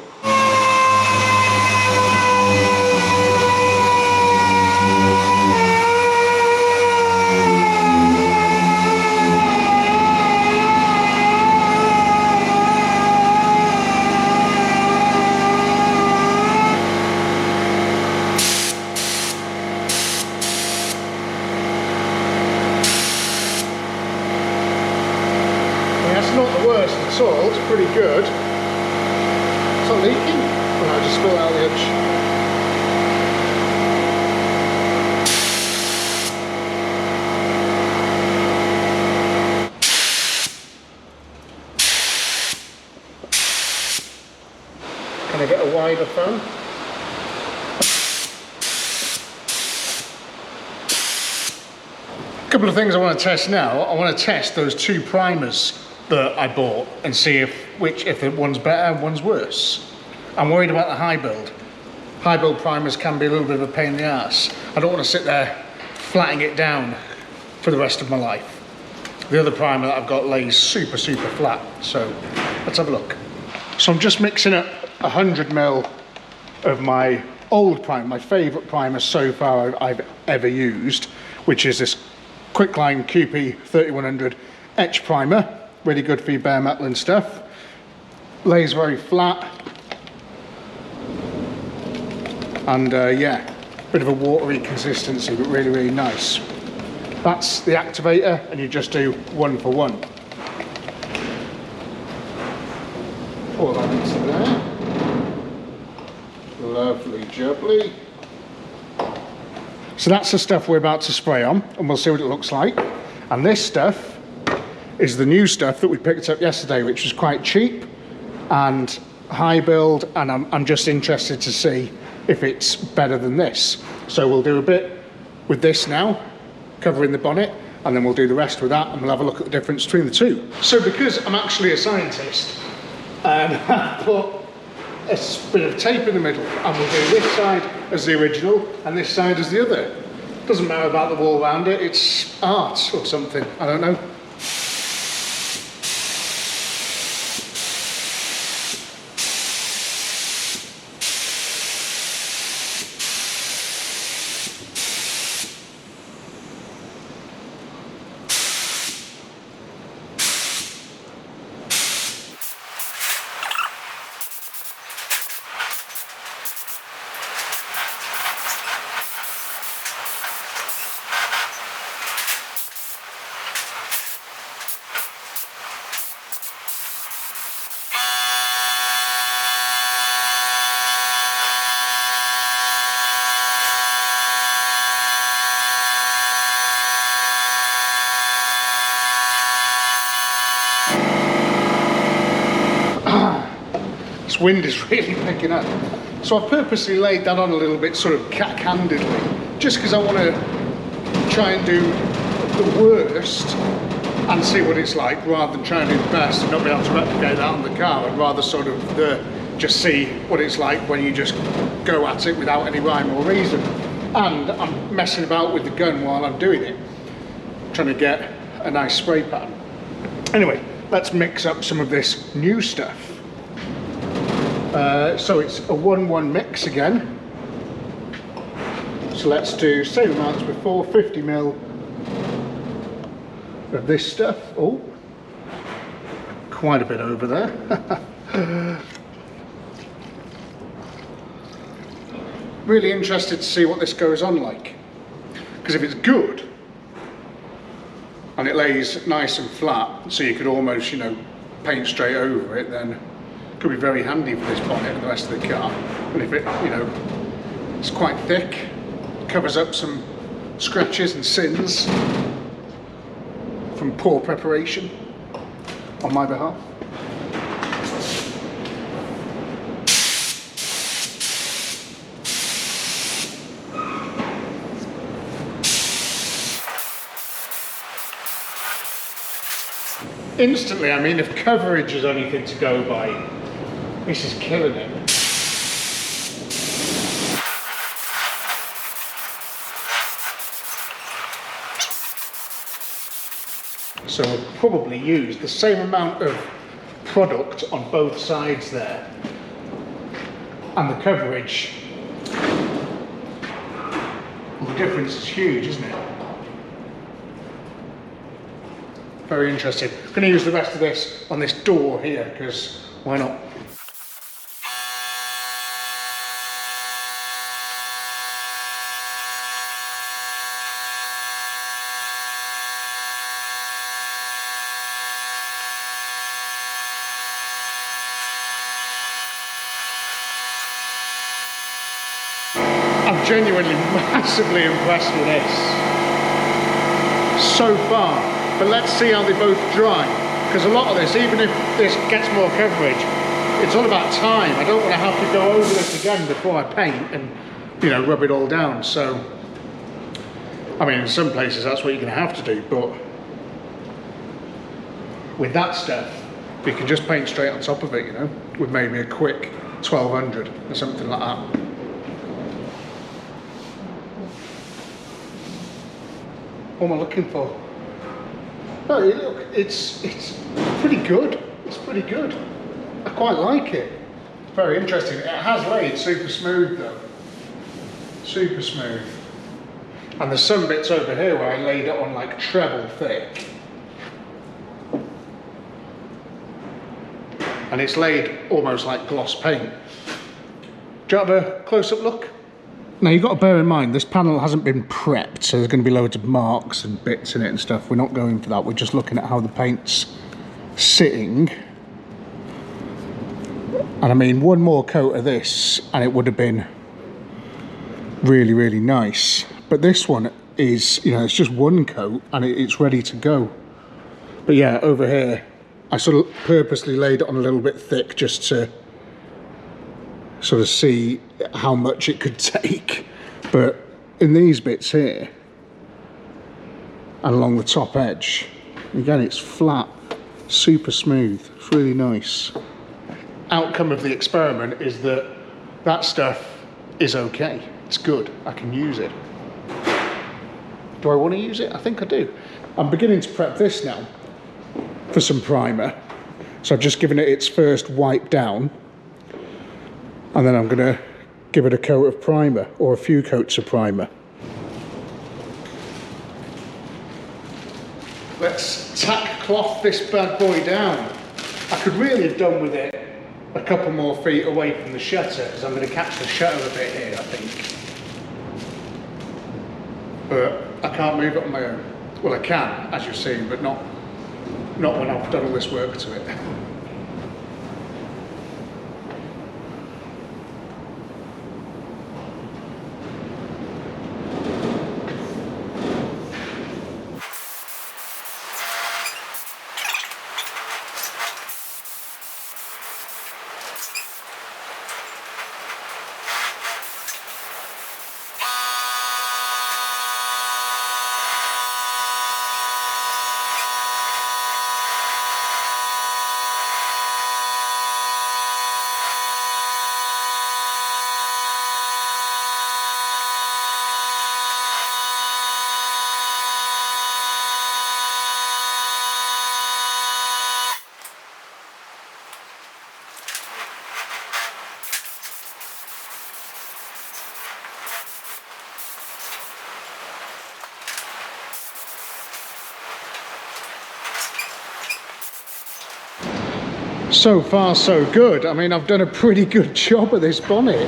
It's pretty good. It's not leaking. Oh, no, I just spilled out the edge. Can I get a wider fan? A couple of things I want to test now. I want to test those two primers that I bought and see if one's better and one's worse. I'm worried about the high build. High build primers can be a little bit of a pain in the ass. I don't want to sit there flatting it down for the rest of my life. The other primer that I've got lays super flat, so let's have a look. So I'm just mixing up 100 ml of my old primer, my favourite primer so far I've ever used, which is this Quicklime QP 3100 etch primer. Really good for your bare metal and stuff. Lays very flat. And yeah, bit of a watery consistency, but really nice. That's the activator, and you just do 1 for 1. Pour that into there. Lovely jubbly. So that's the stuff we're about to spray on, and we'll see what it looks like. And this stuff is the new stuff that we picked up yesterday, which was quite cheap and high build, and I'm just interested to see if it's better than this. So we'll do a bit with this now, covering the bonnet, and then we'll do the rest with that, and we'll have a look at the difference between the two. So because I'm actually a scientist, I put a bit of tape in the middle, and we'll do this side as the original and this side as the other. Doesn't matter about the wall around it, it's art or something, I don't know. Wind is really picking up. So I've purposely laid that on a little bit sort of cack-handedly, just because I want to try and do the worst and see what it's like, rather than trying to do the best and not be able to replicate that on the car. I'd rather sort of just see what it's like when you just go at it without any rhyme or reason. And I'm messing about with the gun while I'm doing it, trying to get a nice spray pattern. Anyway, let's mix up some of this new stuff. So it's a 1-1 mix again. So let's do same amount as before, 50 ml of this stuff. Oh, quite a bit over there. Really interested to see what this goes on like, because if it's good and it lays nice and flat, so you could almost, you know, paint straight over it, then it could be very handy for this bonnet and the rest of the car. And if it, you know, it's quite thick, covers up some scratches and sins from poor preparation, on my behalf. Instantly, I mean, if coverage is anything to go by, this is killing it. So we'll probably use the same amount of product on both sides there. And the coverage, well, the difference is huge, isn't it? Very interesting. I'm going to use the rest of this on this door here, because why not? I'm genuinely massively impressed with this so far, but let's see how they both dry, because a lot of this, even if this gets more coverage, it's all about time. I don't want to have to go over this again before I paint and, you know, rub it all down. So I mean, in some places that's what you're going to have to do, but with that stuff you can just paint straight on top of it, you know, with maybe a quick 1200 or something like that. What am I looking for? Oh, look, it's pretty good. It's pretty good. I quite like it. It's very interesting. It has laid super smooth though. Super smooth. And there's some bits over here where I laid it on like treble thick. And it's laid almost like gloss paint. Do you have a close-up look? Now you've got to bear in mind, this panel hasn't been prepped, so there's going to be loads of marks and bits in it and stuff. We're not going for that, we're just looking at how the paint's sitting. And I mean, one more coat of this and it would have been really, really nice. But this one is, you know, it's just one coat and it's ready to go. But yeah, over here, I sort of purposely laid it on a little bit thick just to sort of see how much it could take. But in these bits here and along the top edge, again, it's flat, super smooth. It's really nice. Outcome of the experiment is that that stuff is okay. It's good. I can use it. Do I want to use it? I think I do. I'm beginning to prep this now for some primer. So I've just given it its first wipe down. And then I'm going to give it a coat of primer, or a few coats of primer. Let's tack cloth this bad boy down. I could really have done with it a couple more feet away from the shutter, because I'm going to catch the shutter a bit here, I think. But I can't move it on my own. Well, I can, as you've seen, but not when I've done all this work to it. So far so good. I mean, I've done a pretty good job of this bonnet.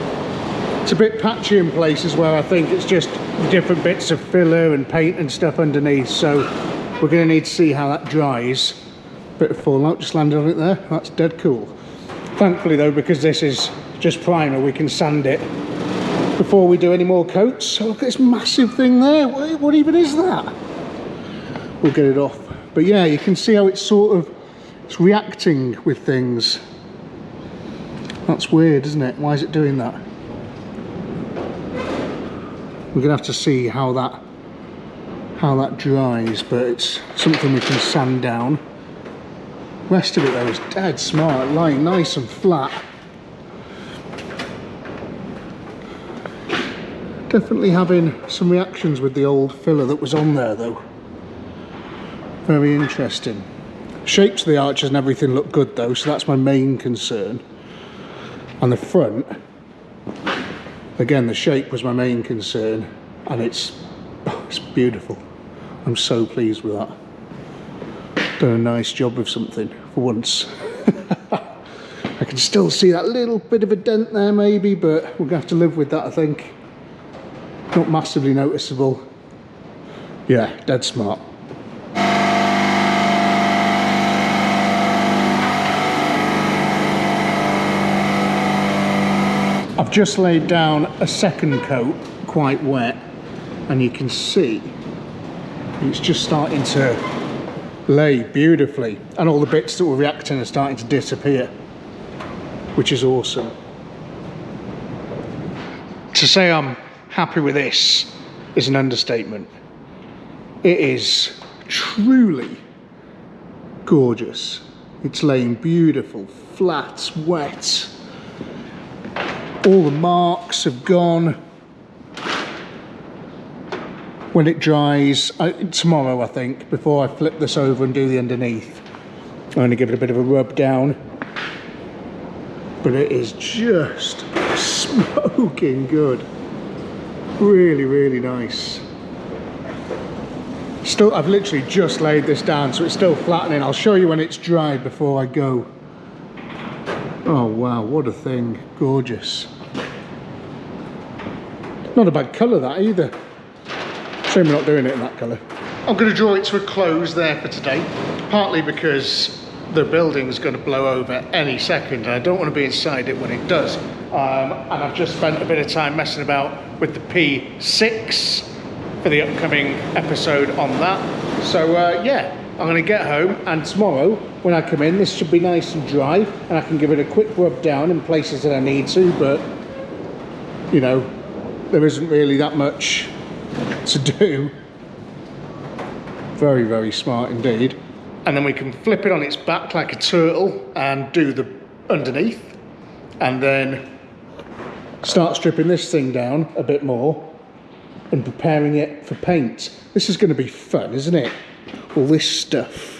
It's a bit patchy in places where I think it's just different bits of filler and paint and stuff underneath, so we're going to need to see how that dries. Bit of fallout just landed on it there. That's dead cool. Thankfully though, because this is just primer, we can sand it before we do any more coats. So look at this massive thing there. What even is that? We'll get it off. But yeah, you can see how it's sort of It's reacting with things. That's weird, isn't it? Why is it doing that? We're gonna have to see how that dries, but it's something we can sand down. The rest of it though is dead smart, lying nice and flat. Definitely having some reactions with the old filler that was on there though. Very interesting. Shapes of the arches and everything look good though, so that's my main concern. On the front, again, the shape was my main concern, and it's beautiful. I'm so pleased with that. Done a nice job with something for once. I can still see that little bit of a dent there maybe, but we're gonna have to live with that, I think. Not massively noticeable. Yeah, dead smart. I've just laid down a second coat, quite wet, and you can see it's just starting to lay beautifully, and all the bits that were reacting are starting to disappear, which is awesome. To say I'm happy with this is an understatement. It is truly gorgeous. It's laying beautiful, flat, wet. All the marks have gone. When it dries, tomorrow I think, before I flip this over and do the underneath, I'm going to give it a bit of a rub down. But it is just smoking good. Really, really nice. Still, I've literally just laid this down, so it's still flattening. I'll show you when it's dried before I go. Oh wow, what a thing. Gorgeous. Not a bad colour that either. Shame we're not doing it in that colour. I'm going to draw it to a close there for today, partly because the building's going to blow over any second and I don't want to be inside it when it does. And I've just spent a bit of time messing about with the P6 for the upcoming episode on that. So yeah, I'm going to get home, and tomorrow when I come in, this should be nice and dry and I can give it a quick rub down in places that I need to, but you know, there isn't really that much to do. Very, very smart indeed. And then we can flip it on its back like a turtle and do the underneath, and then start stripping this thing down a bit more and preparing it for paint. This is going to be fun, isn't it? All this stuff.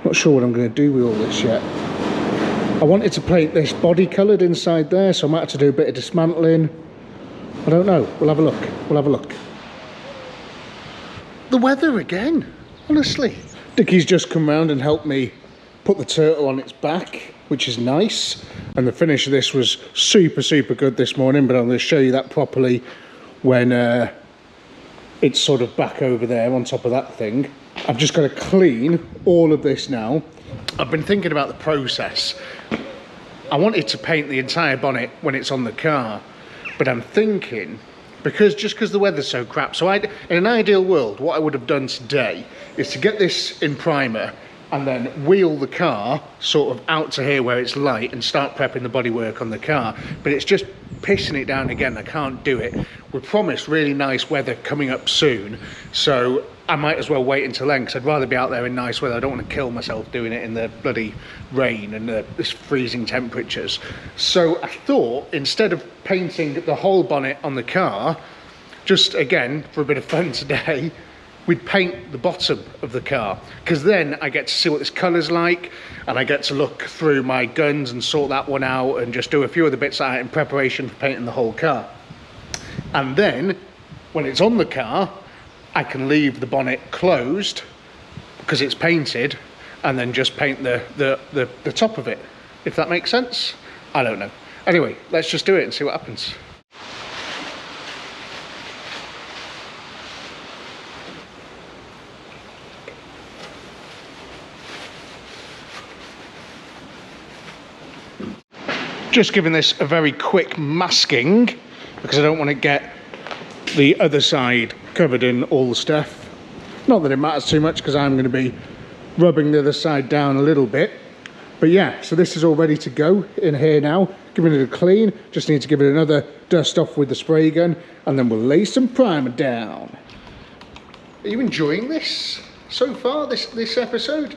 Not sure what I'm going to do with all this yet. I wanted to paint this body coloured inside there, so I might have to do a bit of dismantling. I don't know. We'll have a look. We'll have a look. The weather again, honestly. Dickie's just come round and helped me put the turtle on its back, which is nice. And the finish of this was super, super good this morning, but I'm going to show you that properly when it's sort of back over there on top of that thing. I've just got to clean all of this now. I've been thinking about the process. I wanted to paint the entire bonnet when it's on the car, but I'm thinking, because the weather's so crap, so in an ideal world, what I would have done today is to get this in primer and then wheel the car sort of out to here where it's light and start prepping the bodywork on the car. But it's just pissing it down again. I can't do it. We're promised really nice weather coming up soon, so I might as well wait until then, because I'd rather be out there in nice weather. I don't want to kill myself doing it in the bloody rain and this freezing temperatures. So I thought, instead of painting the whole bonnet on the car, just again for a bit of fun today, we'd paint the bottom of the car, because then I get to see what this colour's like, and I get to look through my guns and sort that one out and just do a few of the bits out in preparation for painting the whole car. And then when it's on the car, I can leave the bonnet closed because it's painted, and then just paint the top of it, if that makes sense. I don't know. Anyway, let's just do it and see what happens. Just giving this a very quick masking because I don't want to get the other side covered in all the stuff. Not that it matters too much, because I'm going to be rubbing the other side down a little bit. But yeah, so this is all ready to go in here now. Giving it a clean, just need to give it another dust off with the spray gun, and then we'll lay some primer down. Are you enjoying this so far, this episode?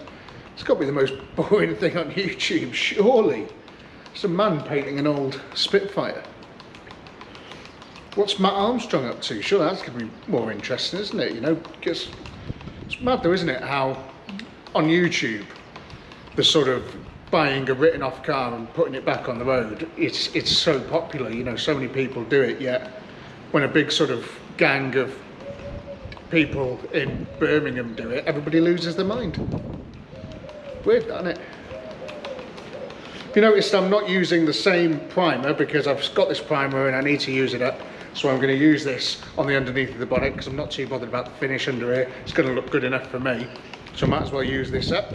It's got to be the most boring thing on YouTube, surely. It's a man painting an old Spitfire. What's Matt Armstrong up to? Sure, that's going to be more interesting, isn't it? You know, because it's mad though, isn't it, how on YouTube, the sort of buying a written off car and putting it back on the road, it's so popular, you know, so many people do it, yet when a big sort of gang of people in Birmingham do it, everybody loses their mind. Weird, isn't it? You noticed I'm not using the same primer because I've got this primer and I need to use it up. So I'm going to use this on the underneath of the bonnet because I'm not too bothered about the finish under here. It's going to look good enough for me. So I might as well use this up.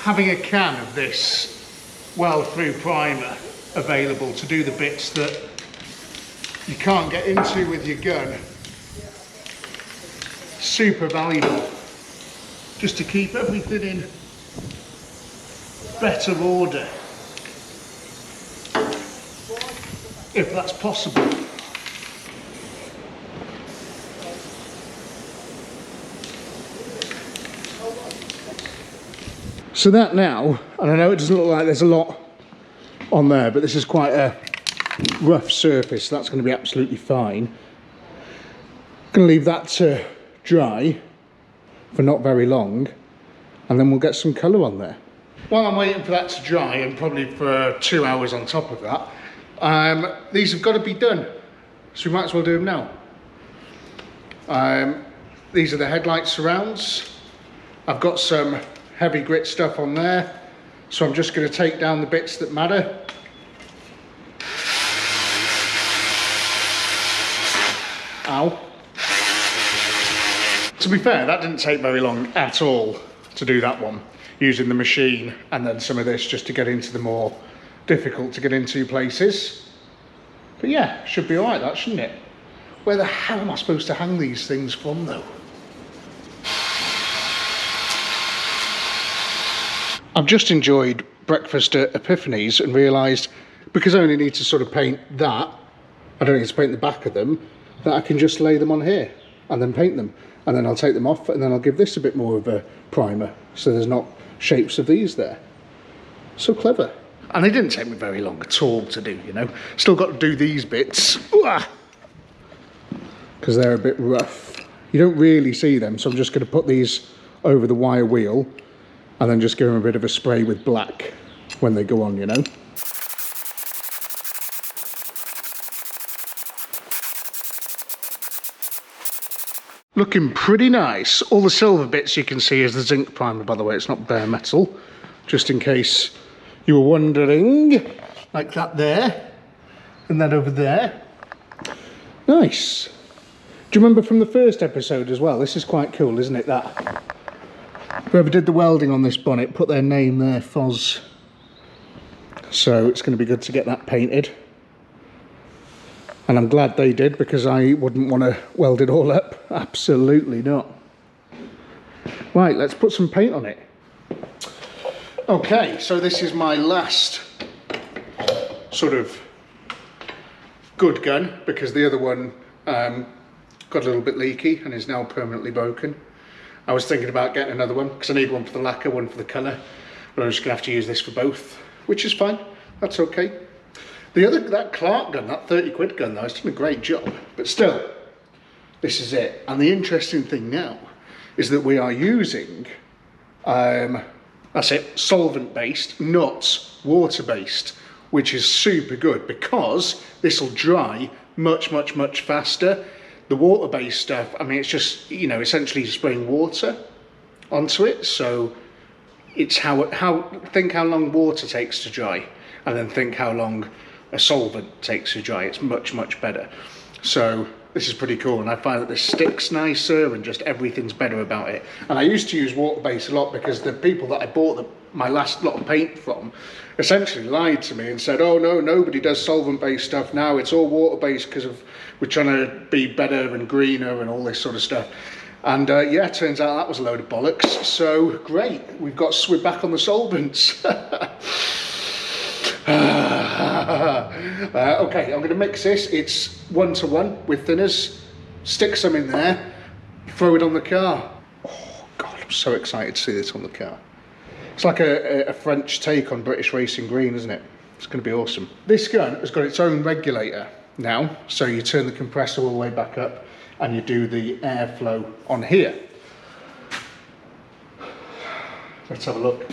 Having a can of this well through primer available to do the bits that you can't get into with your gun, super valuable, just to keep everything in better order, if that's possible. So that now, and I know it doesn't look like there's a lot on there, but this is quite a rough surface, so that's going to be absolutely fine. I'm going to leave that to dry for not very long, and then we'll get some colour on there. While I'm waiting for that to dry, and probably for 2 hours on top of that, these have got to be done, so we might as well do them now. These are the headlight surrounds. I've got some heavy grit stuff on there, so I'm just going to take down the bits that matter. Ow. To be fair, that didn't take very long at all to do that one, using the machine and then some of this just to get into the more difficult to get into places. But yeah, should be alright, that, shouldn't it? Where the hell am I supposed to hang these things from though? I've just enjoyed breakfast at Epiphany's and realised, because I only need to sort of paint that, I don't need to paint the back of them, that I can just lay them on here and then paint them. And then I'll take them off and then I'll give this a bit more of a primer, so there's not shapes of these there. So clever. And they didn't take me very long at all to do, you know. Still got to do these bits, because they're a bit rough. You don't really see them, so I'm just going to put these over the wire wheel and then just give them a bit of a spray with black when they go on, you know. Looking pretty nice. All the silver bits you can see is the zinc primer, by the way, it's not bare metal, just in case you were wondering. Like that there, and that over there. Nice. Do Do you remember from the first episode as well? This is quite cool, isn't it, that? Whoever did the welding on this bonnet put their name there, Foz. So it's going to be good to get that painted. And I'm glad they did, because I wouldn't want to weld it all up. Absolutely not. Right, let's put some paint on it. Okay, so this is my last sort of good gun, because the other one got a little bit leaky and is now permanently broken. I was thinking about getting another one, because I need one for the lacquer, one for the colour, but I'm just going to have to use this for both, which is fine. That's okay. That Clark gun, that 30 quid gun though, it's done a great job, but still, this is it. And the interesting thing now is that we are using, that's it, solvent based, not water based, which is super good, because this will dry much faster. The water based stuff, I mean, it's just, you know, essentially spraying water onto it. So it's think how long water takes to dry, and then think how long a solvent takes to dry. It's much better. So this is pretty cool, and I find that this sticks nicer and just everything's better about it. And I used to use water based a lot, because the people that I bought my last lot of paint from essentially lied to me and said, oh no, nobody does solvent based stuff now, it's all water based because we're trying to be better and greener and all this sort of stuff. And yeah, turns out that was a load of bollocks. So great, we're back on the solvents. Okay, I'm going to mix this. It's 1-to-1 with thinners. Stick some in there, throw it on the car. Oh God, I'm so excited to see this on the car. It's like a French take on British Racing Green, isn't it? It's going to be awesome. This gun has got its own regulator now, so you turn the compressor all the way back up and you do the airflow on here. Let's have a look.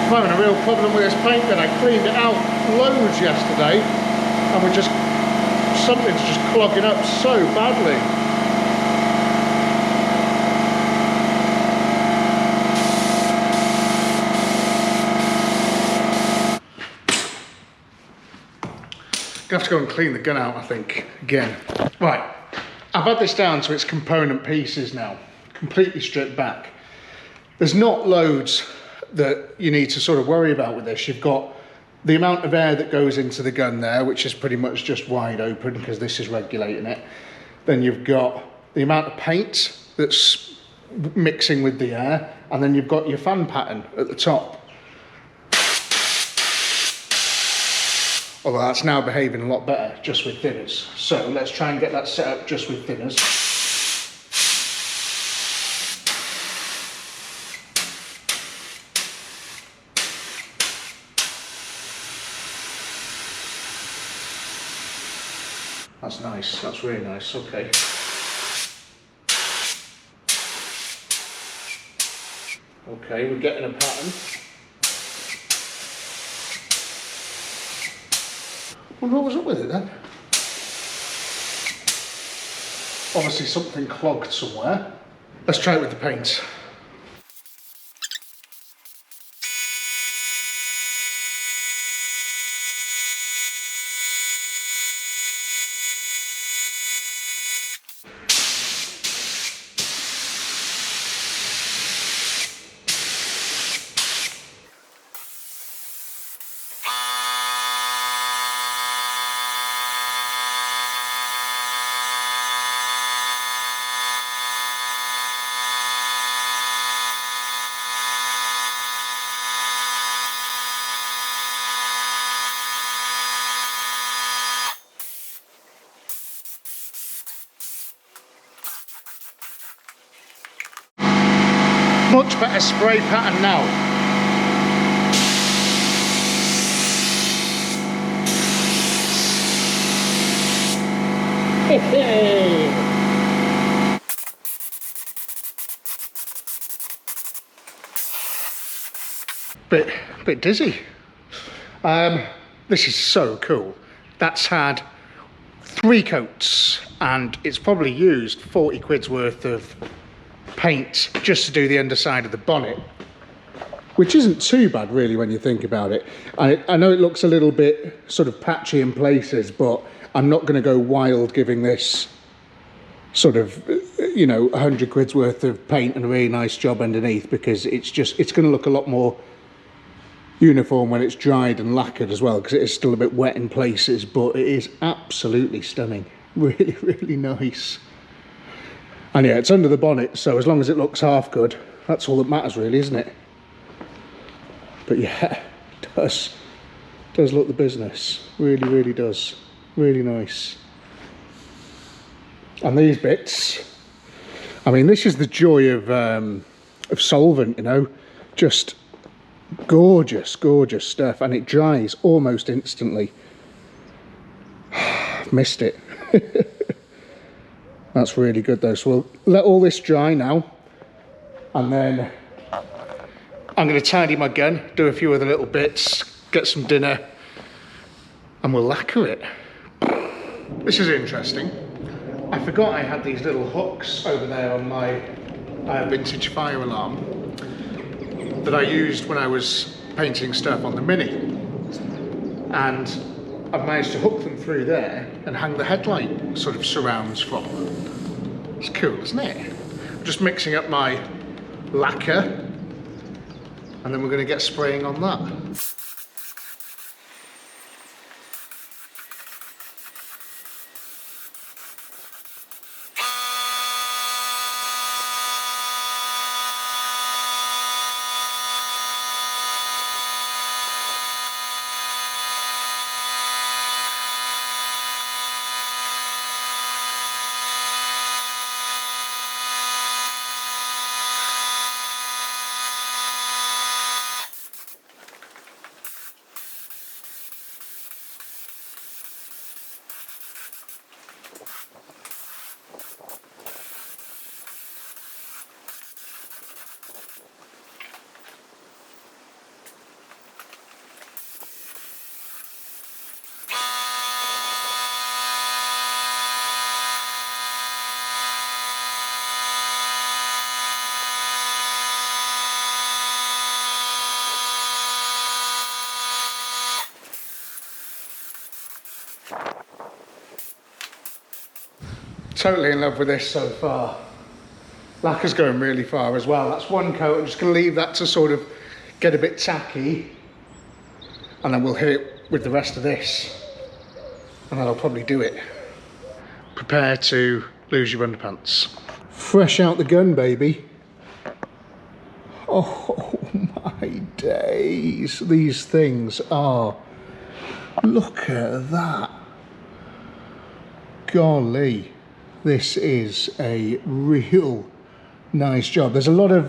I'm having a real problem with this paint gun. I cleaned it out loads yesterday, and something's just clogging up so badly. Gonna have to go and clean the gun out, I think, again. Right, I've had this down to its component pieces now, completely stripped back. There's not loads that you need to sort of worry about with this. You've got the amount of air that goes into the gun there, which is pretty much just wide open because this is regulating it. Then you've got the amount of paint that's mixing with the air, and then you've got your fan pattern at the top. Although that's now behaving a lot better just with thinners. So let's try and get that set up just with thinners. That's nice, that's really nice, okay. Okay, we're getting a pattern. Well, what was up with it then? Obviously something clogged somewhere. Let's try it with the paint. Much better spray pattern now. Bit dizzy. This is so cool. That's had 3 coats and it's probably used 40 quid's worth of paint just to do the underside of the bonnet, which isn't too bad really when you think about it. I know it looks a little bit sort of patchy in places, but I'm not going to go wild giving this sort of, you know, 100 quid's worth of paint and a really nice job underneath, because it's going to look a lot more uniform when it's dried and lacquered as well, because it is still a bit wet in places, but it is absolutely stunning. Really, really nice. And yeah, it's under the bonnet, so as long as it looks half good, that's all that matters really, isn't it? But yeah, it does look the business. Really, really does. Really nice. And these bits, I mean, this is the joy of solvent, you know, just gorgeous, gorgeous stuff, and it dries almost instantly. Missed it. That's really good though. So we'll let all this dry now, and then I'm going to tidy my gun, do a few other little bits, get some dinner, and we'll lacquer it. This is interesting. I forgot I had these little hooks over there on my vintage fire alarm that I used when I was painting stuff on the Mini, and I've managed to hook them through there and hang the headlight sort of surrounds from. It's cool, isn't it? I'm just mixing up my lacquer, and then we're going to get spraying on that. Totally in love with this so far. Lacquer's going really far as well. That's one coat. I'm just going to leave that to sort of get a bit tacky, and then we'll hit it with the rest of this, and then I'll probably do it. Prepare to lose your underpants. Fresh out the gun, baby. Oh my days. These things are... Look at that. Golly. This is a real nice job. There's a lot of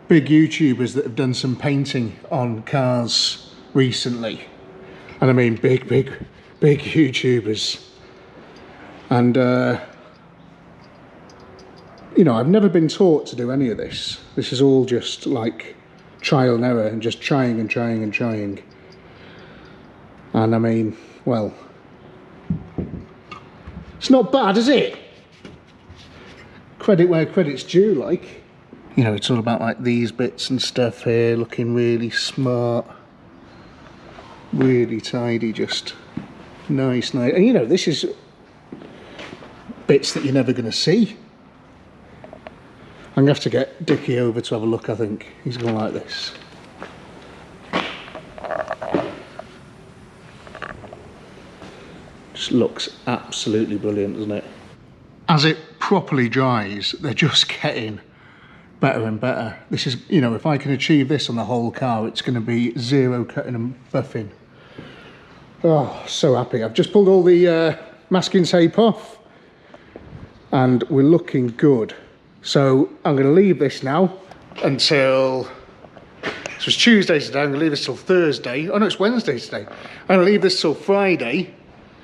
big YouTubers that have done some painting on cars recently. And I mean big YouTubers. And, you know, I've never been taught to do any of this. This is all just like trial and error and just trying and trying and trying. And I mean, well... It's not bad, is it? Credit where credit's due, like. You know, it's all about like these bits and stuff here, looking really smart. Really tidy, just nice. And you know, this is bits that you're never going to see. I'm going to have to get Dickie over to have a look, I think. He's going to like this. Just looks absolutely brilliant, doesn't it? As it properly dries, they're just getting better and better. This is, you know, if I can achieve this on the whole car, it's going to be zero cutting and buffing. Oh, so happy. I've just pulled all the masking tape off and we're looking good. So I'm going to leave this now until... So it's Tuesday today, I'm going to leave this till Thursday. Oh no, it's Wednesday today. I'm going to leave this till Friday,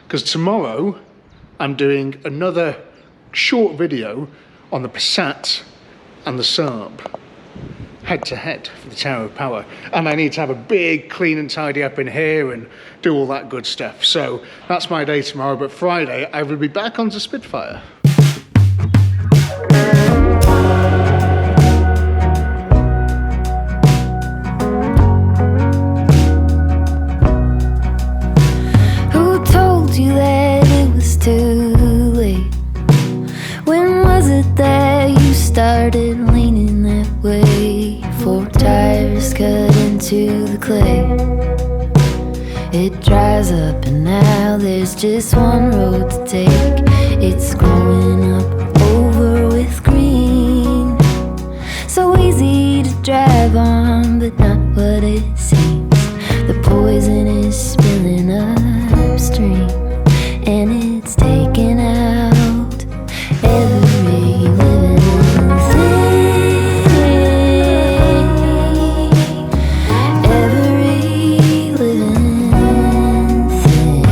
because tomorrow I'm doing another short video on the Passat and the Saab. head to head for the Tower of Power, and I need to have a big clean and tidy up in here and do all that good stuff. So that's my day tomorrow, but Friday I will be back onto Spitfire. Who told you that it was too late? When was it that you started leaning that way? 4 tires cut into the clay. It dries up and now there's just one road to take. It's growing up over with green. So easy to drive on, but not what it seems. The poison is spilling upstream, and it's taking out every living thing. Every living thing.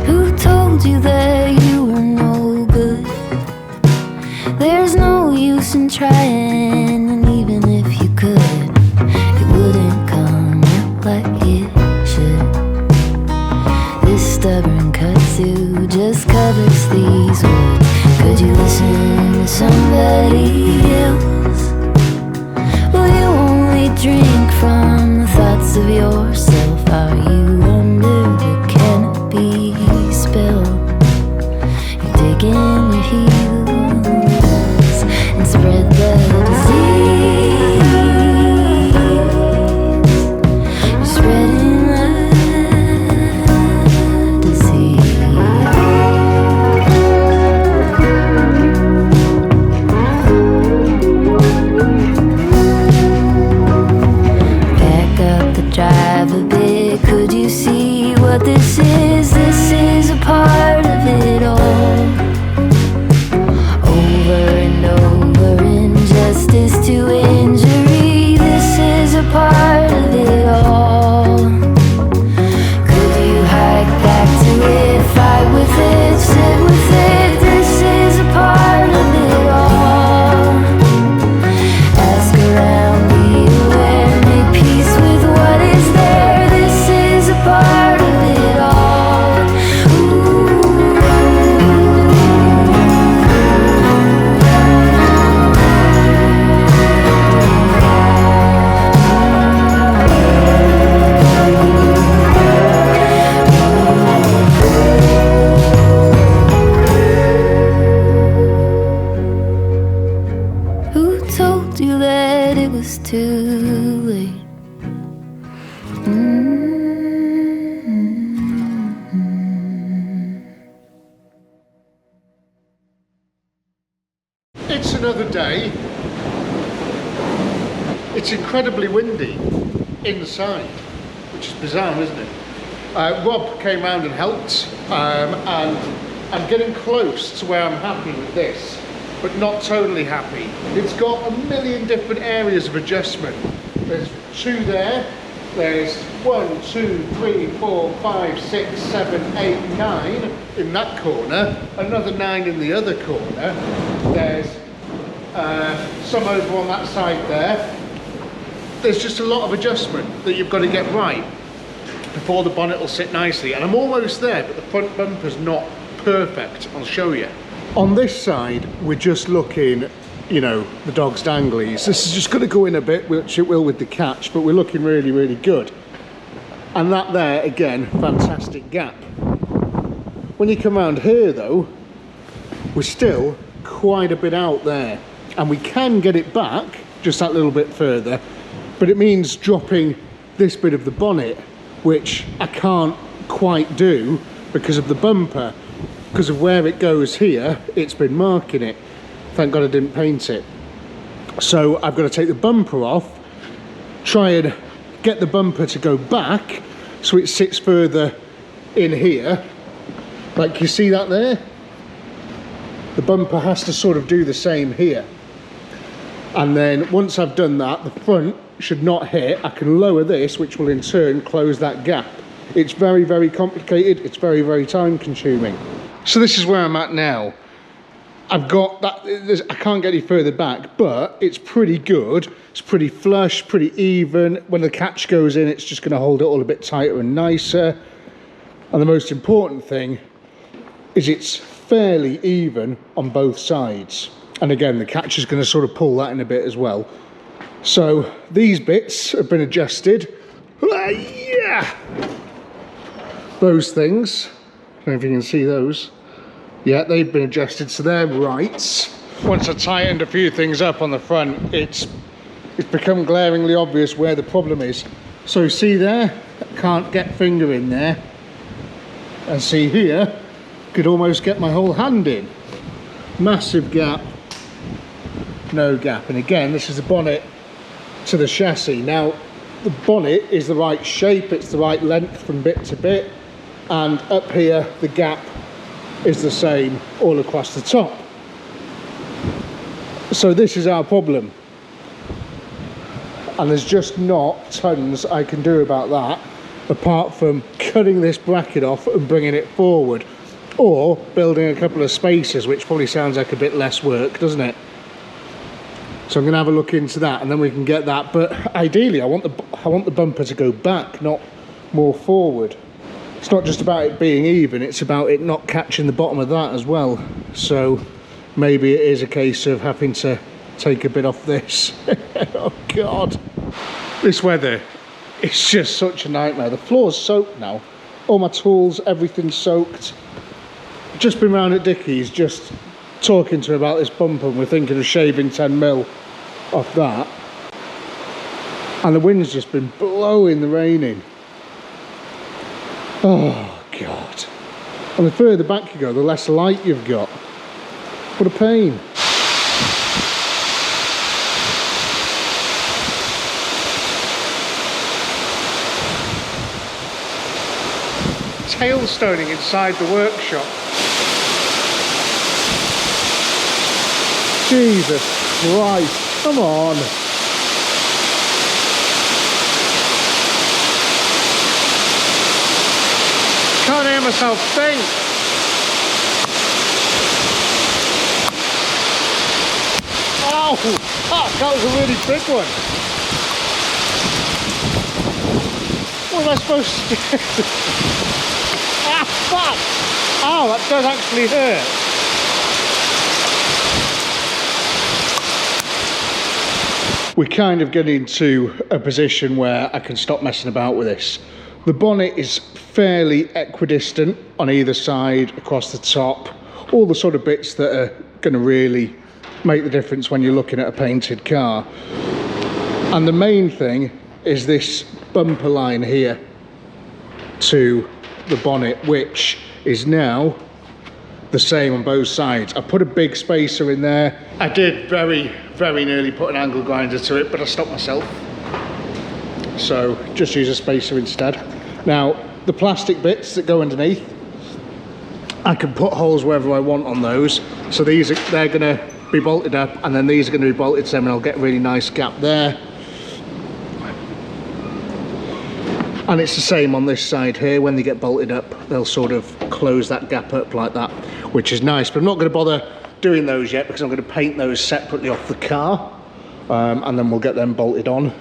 Who told you that you were no good? There's no use in trying, and even if you could, it wouldn't come out like it should. This stubborn kudzu just covers these words. Could you listen to somebody else? Will you only drink from the thoughts of yourself? Are you under the canopy spell? You dig in your heels and spread the disease. You're spreading the disease. Back up the drive a bit. Could you see what this is? This is a part of it all. Over and over, injustice to injury. This is a part of it all. Could you hike back to it, fight with it, sit with it? This is a part of it all. Ask around, be aware, make peace with what is there. This is a part of it all. Who told you that it was too late? It's another day. It's incredibly windy inside, which is bizarre, isn't it? Rob came round and helped, and I'm getting close to where I'm happy with this, but not totally happy. It's got a million different areas of adjustment. There's 2 there. There's 1, 2, 3, 4, 5, 6, 7, 8, 9 in that corner. Another 9 in the other corner. There's some over on that side there. There's just a lot of adjustment that you've got to get right before the bonnet will sit nicely. And I'm almost there, but the front bumper's not perfect. I'll show you. On this side, we're just looking, you know, the dog's danglies. This is just going to go in a bit, which it will with the catch, but we're looking really, really good. And that there, again, fantastic gap. When you come around here though, we're still quite a bit out there. And we can get it back just that little bit further, but it means dropping this bit of the bonnet, which I can't quite do because of the bumper. Because of where it goes here, it's been marking it. Thank God I didn't paint it. So I've got to take the bumper off, try and get the bumper to go back so it sits further in here. Like you see that there? The bumper has to sort of do the same here. And then once I've done that, the front should not hit. I can lower this, which will in turn close that gap. It's very, very complicated. It's very, very time consuming. So this is where I'm at now. I've got that, I can't get any further back, but it's pretty good. It's pretty flush, pretty even. When the catch goes in, it's just going to hold it all a bit tighter and nicer. And the most important thing is it's fairly even on both sides. And again, the catch is going to sort of pull that in a bit as well. So these bits have been adjusted. Yeah! Those things, I don't know if you can see those. Yeah, they've been adjusted, so they're right. Once I tightened a few things up on the front, it's become glaringly obvious where the problem is. So see there, can't get finger in there. And see here, could almost get my whole hand in. Massive gap, no gap. And again, this is the bonnet to the chassis. Now, the bonnet is the right shape, it's the right length from bit to bit. And up here, the gap is the same all across the top. So this is our problem. And there's just not tons I can do about that, apart from cutting this bracket off and bringing it forward, or building a couple of spacers, which probably sounds like a bit less work, doesn't it? So I'm going to have a look into that, and then we can get that. But ideally, I want the bumper to go back, not more forward. It's not just about it being even, it's about it not catching the bottom of that as well. So maybe it is a case of having to take a bit off this. Oh God. This weather, it's just such a nightmare. The floor's soaked now. All my tools, everything's soaked. Just been round at Dickie's, just talking to him about this bumper, and we're thinking of shaving 10mm off that. And the wind's just been blowing the rain in. Oh God. And the further back you go, the less light you've got. What a pain. Hailstoning inside the workshop. Jesus Christ, come on. Can't hear myself think. Oh, fuck, that was a really big one. What am I supposed to do? Ah, fuck! Oh, that does actually hurt. We're kind of getting to a position where I can stop messing about with this. The bonnet is fairly equidistant on either side, across the top. All the sort of bits that are going to really make the difference when you're looking at a painted car. And the main thing is this bumper line here to the bonnet, which is now the same on both sides. I put a big spacer in there. I did very nearly put an angle grinder to it, but I stopped myself. So just use a spacer instead. Now, the plastic bits that go underneath, I can put holes wherever I want on those. So they're gonna be bolted up, and then these are gonna be bolted to them, and I'll get a really nice gap there. And it's the same on this side here. When they get bolted up, they'll sort of close that gap up like that, which is nice. But I'm not going to bother doing those yet, because I'm going to paint those separately off the car, and then we'll get them bolted on.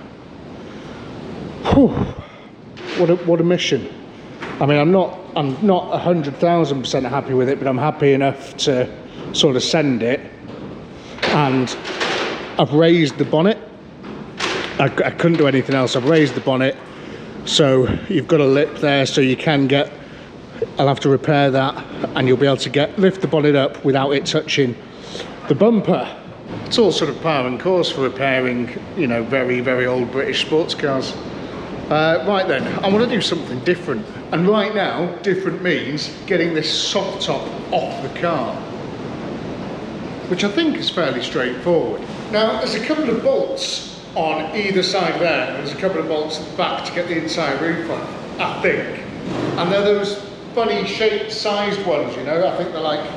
Whew. What a mission. I mean, I'm not 100,000% happy with it, but I'm happy enough to sort of send it. And I've raised the bonnet. I couldn't do anything else. I've raised the bonnet. So you've got a lip there, so you can get, I'll have to repair that, and you'll be able to lift the bonnet up without it touching the bumper. It's all sort of par and course for repairing, you know, very old British sports cars. Right then, I want to do something different. And right now, different means getting this soft top off the car, which I think is fairly straightforward. Now, there's a couple of bolts on either side there, and there's a couple of bolts at the back to get the inside roof on, I think. And they're those funny shaped sized ones, you know, I think they're like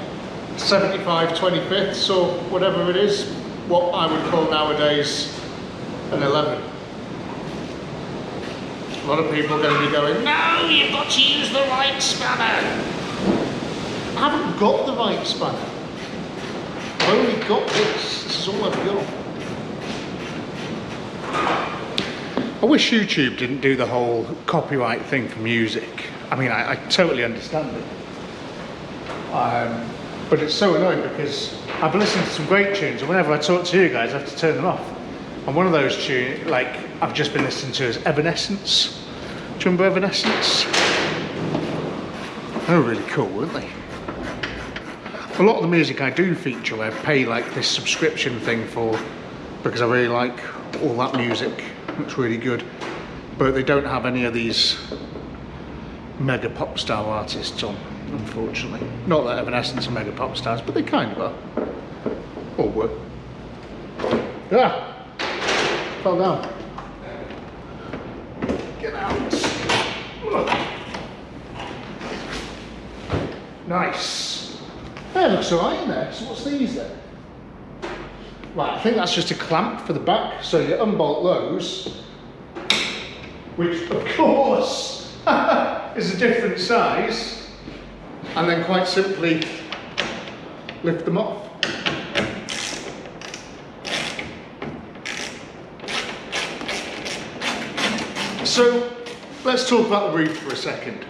75/25 or whatever it is, what I would call nowadays an 11. A lot of people are going to be going, no, you've got to use the right spanner. I haven't got the right spanner. I've only got this. This is all I've got. I wish YouTube didn't do the whole copyright thing for music. I mean, I totally understand it. But it's so annoying because I've listened to some great tunes, and whenever I talk to you guys, I have to turn them off. And one of those tunes, like, I've just been listening to is Evanescence. Do you remember Evanescence? They were really cool, weren't they? A lot of the music I do feature, I pay like this subscription thing for, because I really like all that music. It's really good. But they don't have any of these mega pop star artists on, unfortunately. Not that Evanescence are mega pop stars, but they kind of are. Or were. Ah! Fell down. Get out. Nice. That looks alright in there. So what's these then? Right, I think that's just a clamp for the back. So you unbolt those, which of course is a different size, and then quite simply lift them off. So let's talk about the roof for a second.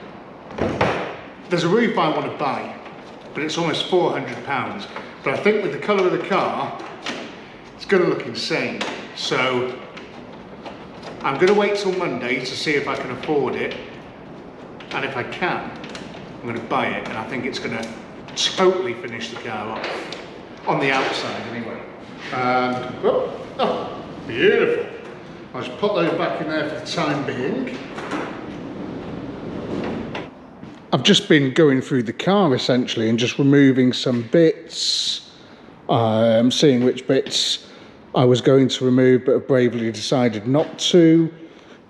There's a roof I want to buy, but it's almost £400. But I think with the colour of the car, it's going to look insane. So I'm going to wait till Monday to see if I can afford it. And if I can, I'm going to buy it. And I think it's going to totally finish the car off. On the outside anyway. And, oh, beautiful. I'll just put those back in there for the time being. I've just been going through the car essentially and just removing some bits, seeing which bits I was going to remove but have bravely decided not to,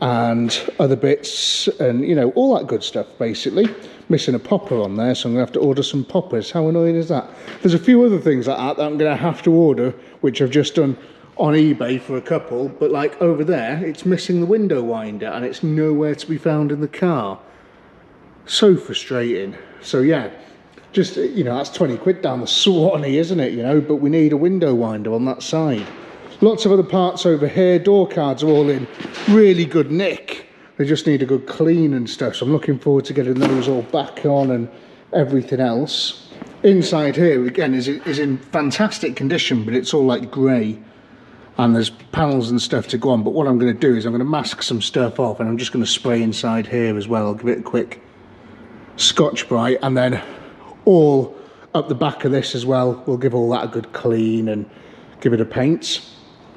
and other bits, and you know, all that good stuff basically. Missing a popper on there, so I'm going to have to order some poppers. How annoying is that? There's a few other things like that I'm going to have to order, which I've just done on eBay for a couple, but like over there, it's missing the window winder and it's nowhere to be found in the car. So frustrating. So yeah, just, you know, that's 20 quid down the Swanee, isn't it, you know, but we need a window winder on that side. Lots of other parts over here. Door cards are all in really good nick. They just need a good clean and stuff, so I'm looking forward to getting those all back on and everything else. Inside here, again, is in fantastic condition, but it's all like grey. And there's panels and stuff to go on, but what I'm going to do is I'm going to mask some stuff off, and I'm just going to spray inside here as well. I'll give it a quick Scotch-Brite, and then all up the back of this as well. We'll give all that a good clean and give it a paint,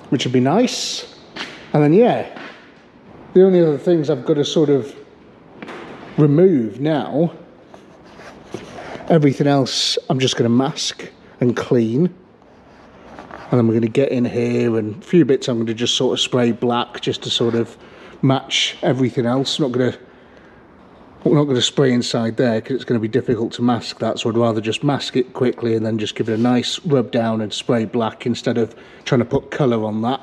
which would be nice. And then yeah, the only other things I've got to sort of remove now, everything else I'm just going to mask and clean. And then we're going to get in here, and a few bits I'm going to just sort of spray black just to sort of match everything else. We're not going to spray inside there because it's going to be difficult to mask that, so I'd rather just mask it quickly and then just give it a nice rub down and spray black instead of trying to put colour on that.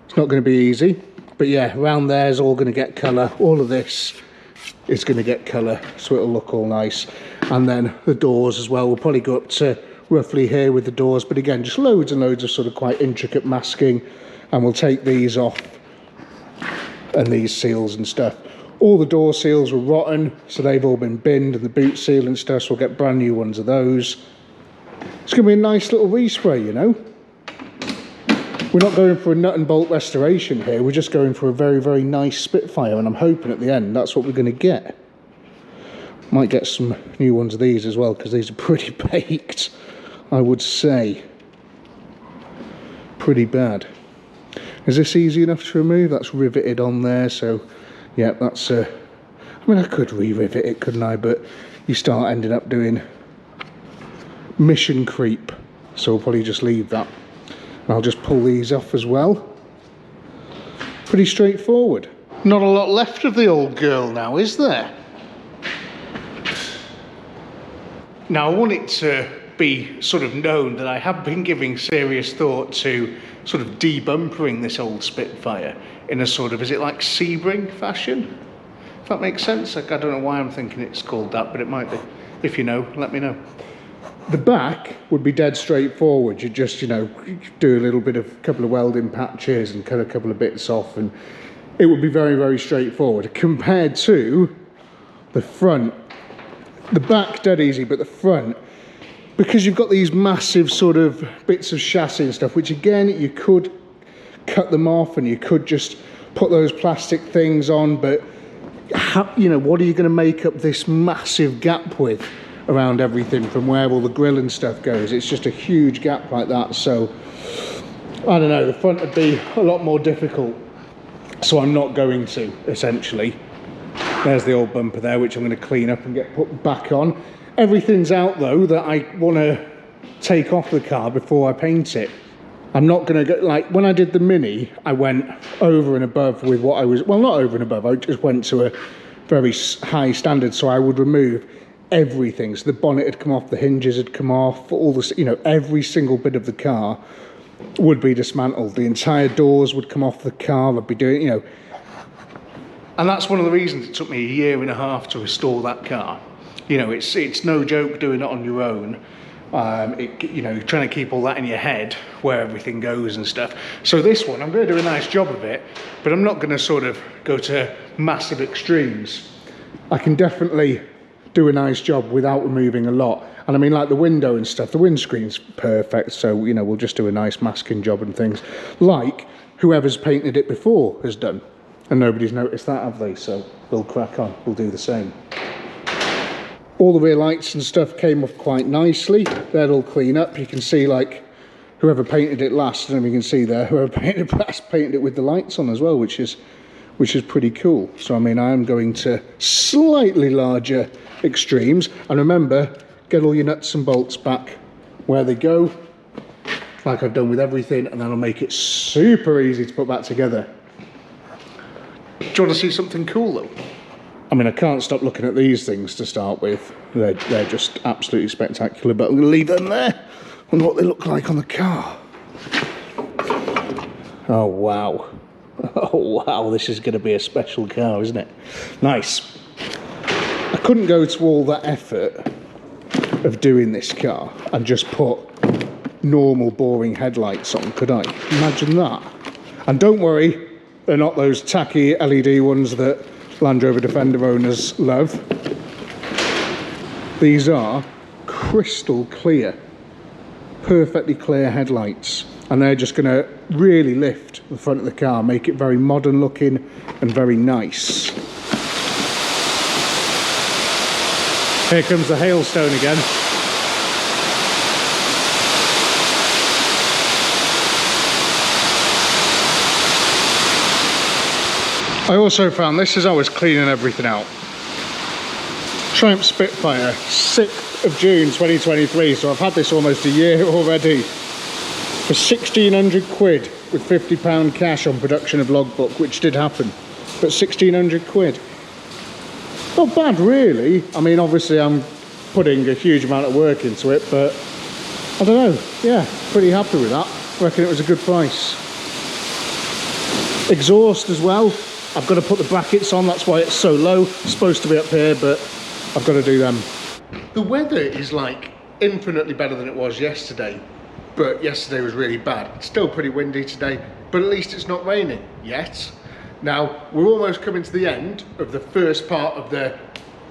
It's not going to be easy, but yeah, around there is all going to get colour. All of this is going to get colour, so it'll look all nice. And then the doors as well, we'll probably go up to roughly here with the doors, but again, just loads and loads of sort of quite intricate masking. And we'll take these off and these seals and stuff. All the door seals were rotten, so they've all been binned, and the boot seal and stuff, so we'll get brand new ones of those. It's going to be a nice little respray, you know. We're not going for a nut and bolt restoration here, we're just going for a very, very nice Spitfire, and I'm hoping at the end that's what we're going to get. Might get some new ones of these as well, because these are pretty baked, I would say. Pretty bad. Is this easy enough to remove? That's riveted on there, so yeah, that's I mean, I could re-rivet it, couldn't I? But you start ending up doing mission creep, so we'll probably just leave that. And I'll just pull these off as well. Pretty straightforward. Not a lot left of the old girl now, is there? Now I want it to be sort of known that I have been giving serious thought to sort of debumpering this old Spitfire in a sort of, is it like Sebring fashion? If that makes sense. Like, I don't know why I'm thinking it's called that, but it might be. If you know, let me know. The back would be dead straightforward. You just, you know, do a little bit of, couple of welding patches and cut a couple of bits off, and it would be very, very straightforward compared to the front. The back, dead easy, but the front, because you've got these massive sort of bits of chassis and stuff, which again, you could cut them off and you could just put those plastic things on, but how, you know, what are you going to make up this massive gap with around everything from where all the grill and stuff goes? It's just a huge gap like that. So I don't know, the front would be a lot more difficult, so I'm not going to, essentially. There's the old bumper there, which I'm going to clean up and get put back on. Everything's out though that I want to take off the car before I paint it. I'm not going to go, like when I did the Mini, I went over and above with what I was, well, not over and above, I just went to a very high standard, so I would remove everything. So the bonnet had come off, the hinges had come off, all this, you know, every single bit of the car would be dismantled. The entire doors would come off the car. I'd be doing, you know, and that's one of the reasons it took me a year and a half to restore that car. You know, it's no joke doing it on your own. You know, trying to keep all that in your head, where everything goes and stuff. So this one, I'm going to do a nice job of it, but I'm not going to sort of go to massive extremes. I can definitely do a nice job without removing a lot. And I mean, like the window and stuff, the windscreen's perfect, so, you know, we'll just do a nice masking job and things, like whoever's painted it before has done. And nobody's noticed that, have they? So we'll crack on, we'll do the same. All the rear lights and stuff came off quite nicely. They'll all clean up. You can see, like, whoever painted it last, and you can see there, whoever painted it last painted it with the lights on as well, which is pretty cool. So I mean, I am going to slightly larger extremes, and remember, get all your nuts and bolts back where they go, like I've done with everything, and that'll make it super easy to put back together. Do you want to see something cool though? I mean, I can't stop looking at these things to start with. They're just absolutely spectacular, but I'm going to leave them there. I wonder what they look like on the car. Oh wow. Oh wow, this is going to be a special car, isn't it? Nice. I couldn't go to all that effort of doing this car and just put normal boring headlights on, could I? Imagine that. And don't worry, they're not those tacky LED ones that Land Rover Defender owners love. These are crystal clear, perfectly clear headlights, and they're just going to really lift the front of the car, make it very modern looking and very nice. Here comes the hailstone again. I also found this as I was cleaning everything out. Triumph Spitfire, 6th of June 2023, so I've had this almost a year already. For 1,600 quid with £50 cash on production of logbook, which did happen, but 1,600 quid. Not bad really. I mean, obviously I'm putting a huge amount of work into it, but I don't know, yeah, pretty happy with that. I reckon it was a good price. Exhaust as well. I've got to put the brackets on, that's why it's so low. It's supposed to be up here, but I've got to do them. The weather is like infinitely better than it was yesterday, but yesterday was really bad. It's still pretty windy today, but at least it's not raining yet. Now, we're almost coming to the end of the first part of the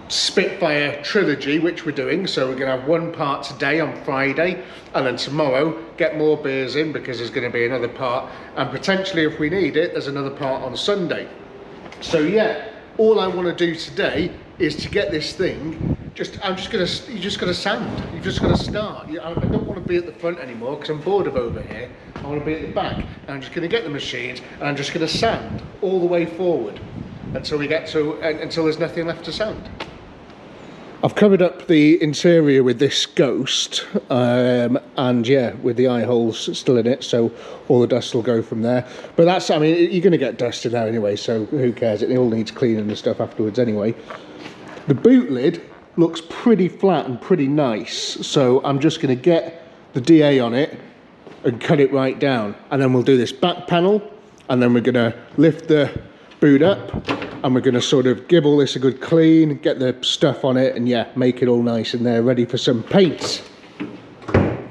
Spitfire trilogy, which we're doing. So we're going to have one part today on Friday, and then tomorrow get more beers in, because there's going to be another part, and potentially, if we need it, there's another part on Sunday. So yeah, all I want to do today is to get this thing, you just got to sand, you've just got to start. I don't want to be at the front anymore because I'm bored of over here. I want to be at the back, and I'm just going to get the machines and I'm just going to sand all the way forward until we get to, until there's nothing left to sand. I've covered up the interior with this Ghost, and yeah, with the eye holes still in it, so all the dust will go from there. But that's, I mean, you're going to get dust in there anyway, so who cares? It all needs cleaning and stuff afterwards anyway. The boot lid looks pretty flat and pretty nice. So I'm just going to get the DA on it and cut it right down. And then we'll do this back panel, and then we're going to lift the boot up, and we're going to sort of give all this a good clean, get the stuff on it, and yeah, make it all nice in there, ready for some paints.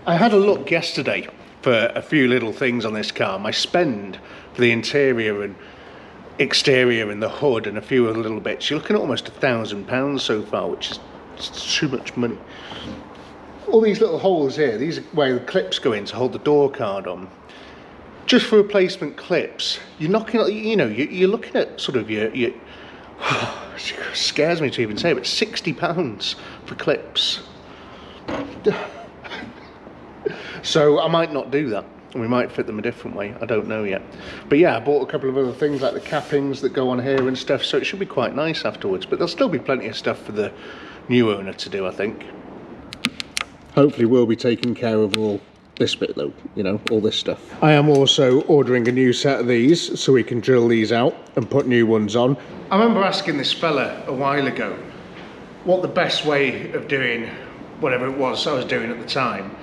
I had a look yesterday for a few little things on this car. My spend for the interior and exterior and the hood and a few other little bits, you're looking at almost £1,000 so far, which is too much money. All these little holes here, these are where the clips go in to hold the door card on. Just for replacement clips, you're knocking at, you know, you're looking at sort of your it scares me to even say, but £60 for clips. So I might not do that, and we might fit them a different way, I don't know yet. But yeah, I bought a couple of other things like the cappings that go on here and stuff, so it should be quite nice afterwards, but there'll still be plenty of stuff for the new owner to do, I think. Hopefully we'll be taking care of all this bit though, you know, all this stuff. I am also ordering a new set of these so we can drill these out and put new ones on. I remember asking this fella a while ago what the best way of doing whatever it was I was doing at the time.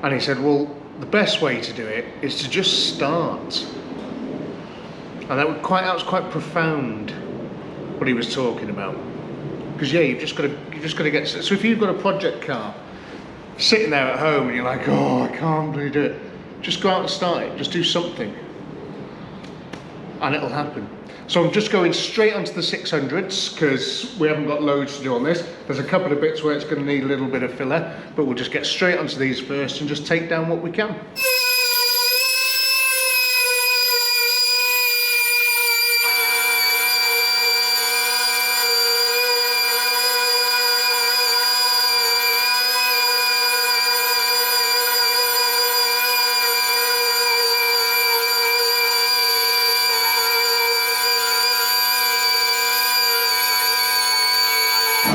And he said, well, the best way to do it is to just start. And that was quite profound, what he was talking about. Because yeah, you've just got to get. So if you've got a project car sitting there at home and you're like, oh, I can't really do it, just go out and start it. Just do something, and it'll happen. So I'm just going straight onto the 600s because we haven't got loads to do on this. There's a couple of bits where it's going to need a little bit of filler, but we'll just get straight onto these first and just take down what we can.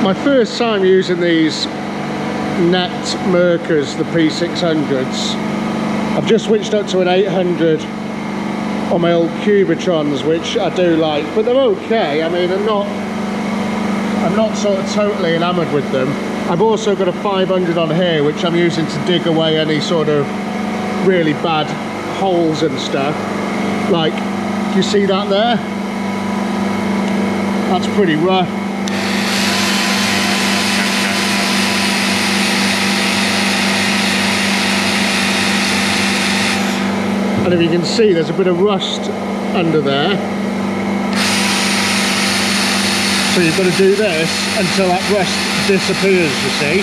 My first time using these net Merkers, the P600s. I've just switched up to an 800 on my old Cubitrons, which I do like, but they're okay. I mean, I'm not sort of totally enamoured with them. I've also got a 500 on here, which I'm using to dig away any sort of really bad holes and stuff. Like, do you see that there? That's pretty rough. And if you can see, there's a bit of rust under there. So you've got to do this until that rust disappears, you see.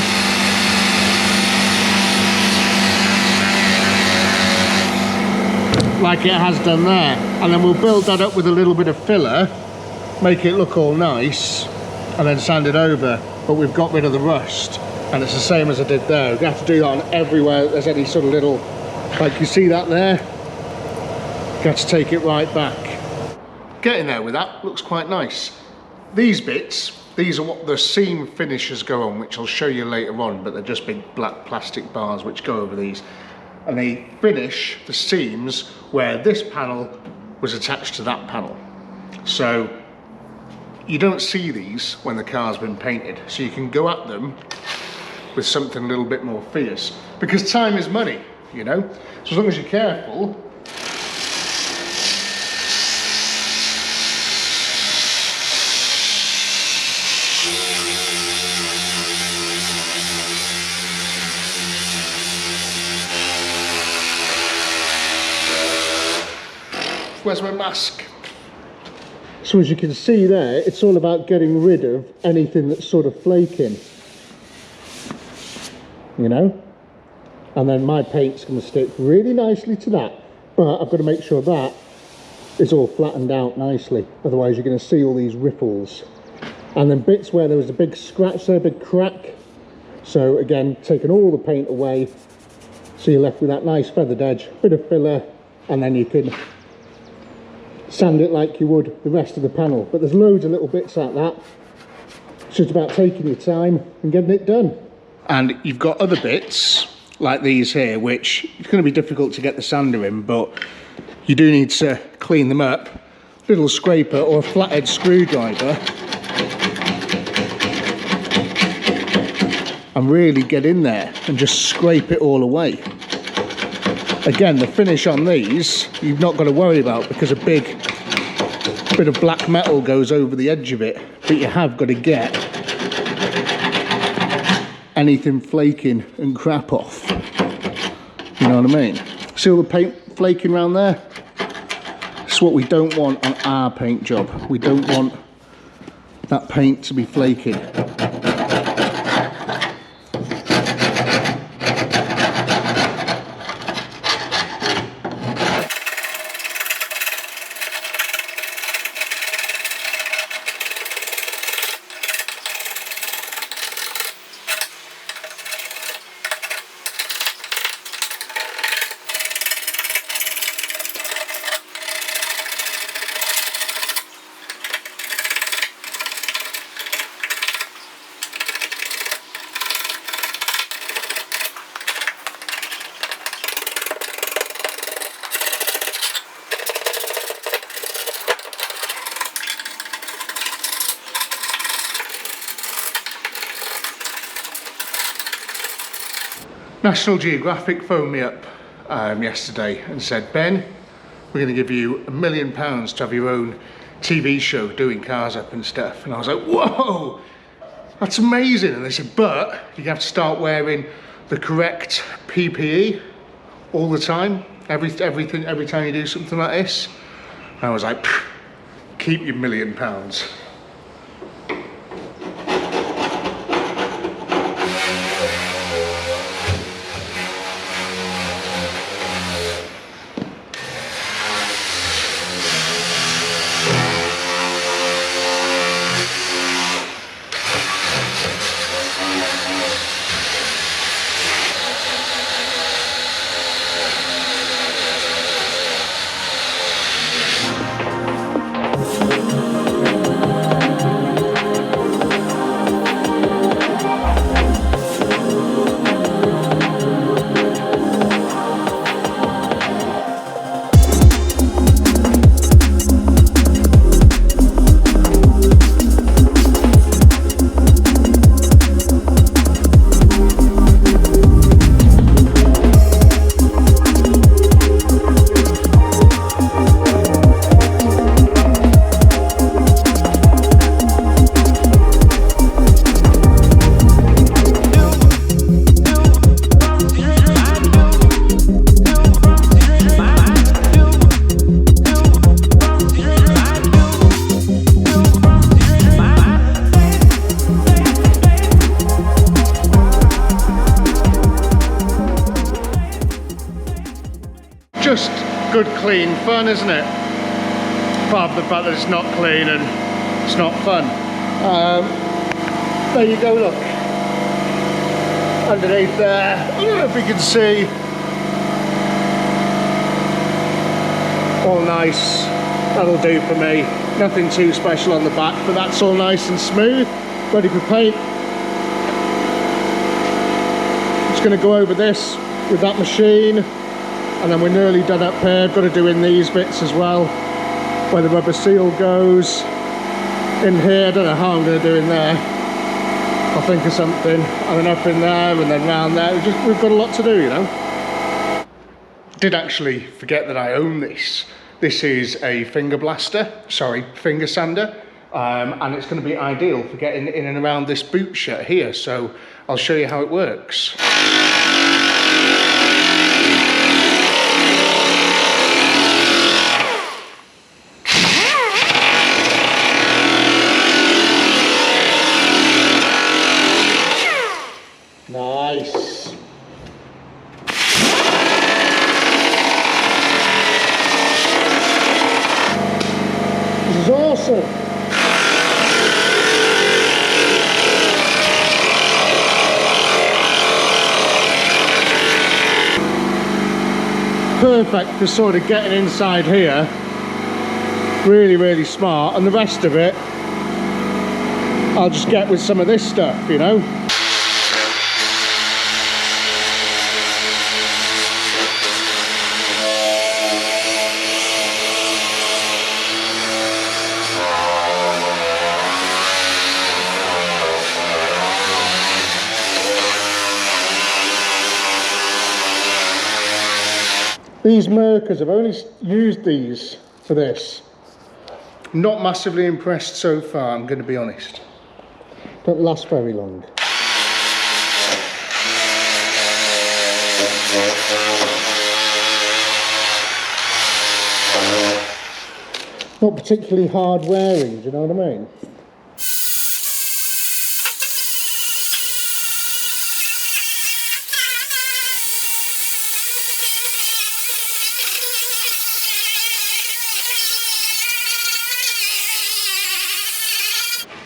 Like it has done there. And then we'll build that up with a little bit of filler, make it look all nice, and then sand it over. But we've got rid of the rust. And it's the same as I did there. We have to do that on everywhere there's any sort of little, like you see that there? Got to take it right back. Getting there with that, looks quite nice. These bits, these are what the seam finishers go on, which I'll show you later on, but they're just big black plastic bars which go over these. And they finish the seams where this panel was attached to that panel. So you don't see these when the car's been painted, so you can go at them with something a little bit more fierce, because time is money, you know? So as long as you're careful, where's my mask? So as you can see there, it's all about getting rid of anything that's sort of flaking, you know? And then my paint's going to stick really nicely to that, but I've got to make sure that is all flattened out nicely, otherwise you're going to see all these ripples. And then bits where there was a big scratch there, a big crack. So again, taking all the paint away, so you're left with that nice feathered edge, bit of filler, and then you can sand it like you would the rest of the panel. But there's loads of little bits like that. It's just about taking your time and getting it done. And you've got other bits like these here, which it's going to be difficult to get the sander in, but you do need to clean them up. Little scraper or a flathead screwdriver. and really get in there and just scrape it all away. Again, the finish on these, you've not got to worry about because a big bit of black metal goes over the edge of it, but you have got to get anything flaking and crap off. You know what I mean? See all the paint flaking around there? It's what we don't want on our paint job. We don't want that paint to be flaking. National Geographic phoned me up yesterday and said, Ben, we're going to give you £1 million to have your own TV show doing cars up and stuff. And I was like, whoa, that's amazing. And they said, but you have to start wearing the correct PPE all the time, every time you do something like this. And I was like, keep your £1 million. Just good, clean fun, isn't it? Apart from the fact that it's not clean and it's not fun. There you go, look. Underneath there, I don't know if you can see. All nice, that'll do for me. Nothing too special on the back, but that's all nice and smooth, ready for paint. Just gonna go over this with that machine, and then we're nearly done up here. Got to do in these bits as well, where the rubber seal goes. In here, I don't know how I'm going to do in there. I'll think of something, and then up in there, and then round there. We've got a lot to do, you know. Did actually forget that I own this. This is a finger sander, and it's going to be ideal for getting in and around this boot shut here. So I'll show you how it works. Nice. This is awesome. Perfect for sort of getting inside here. Really, really smart. And the rest of it, I'll just get with some of this stuff, you know. These markers, I've only used these for this. Not massively impressed so far, I'm going to be honest. Don't last very long. Not particularly hard wearing, do you know what I mean?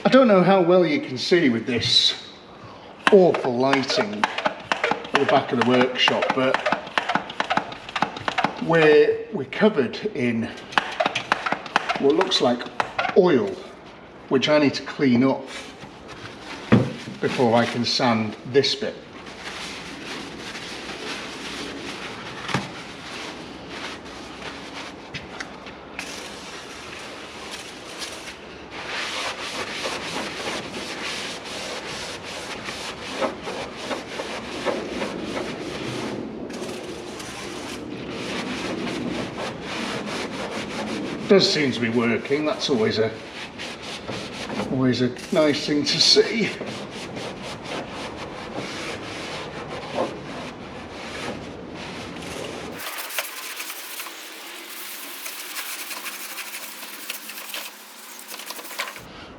I don't know how well you can see with this awful lighting at the back of the workshop, but we're covered in what looks like oil, which I need to clean off before I can sand this bit. Does seem to be working. That's always a nice thing to see.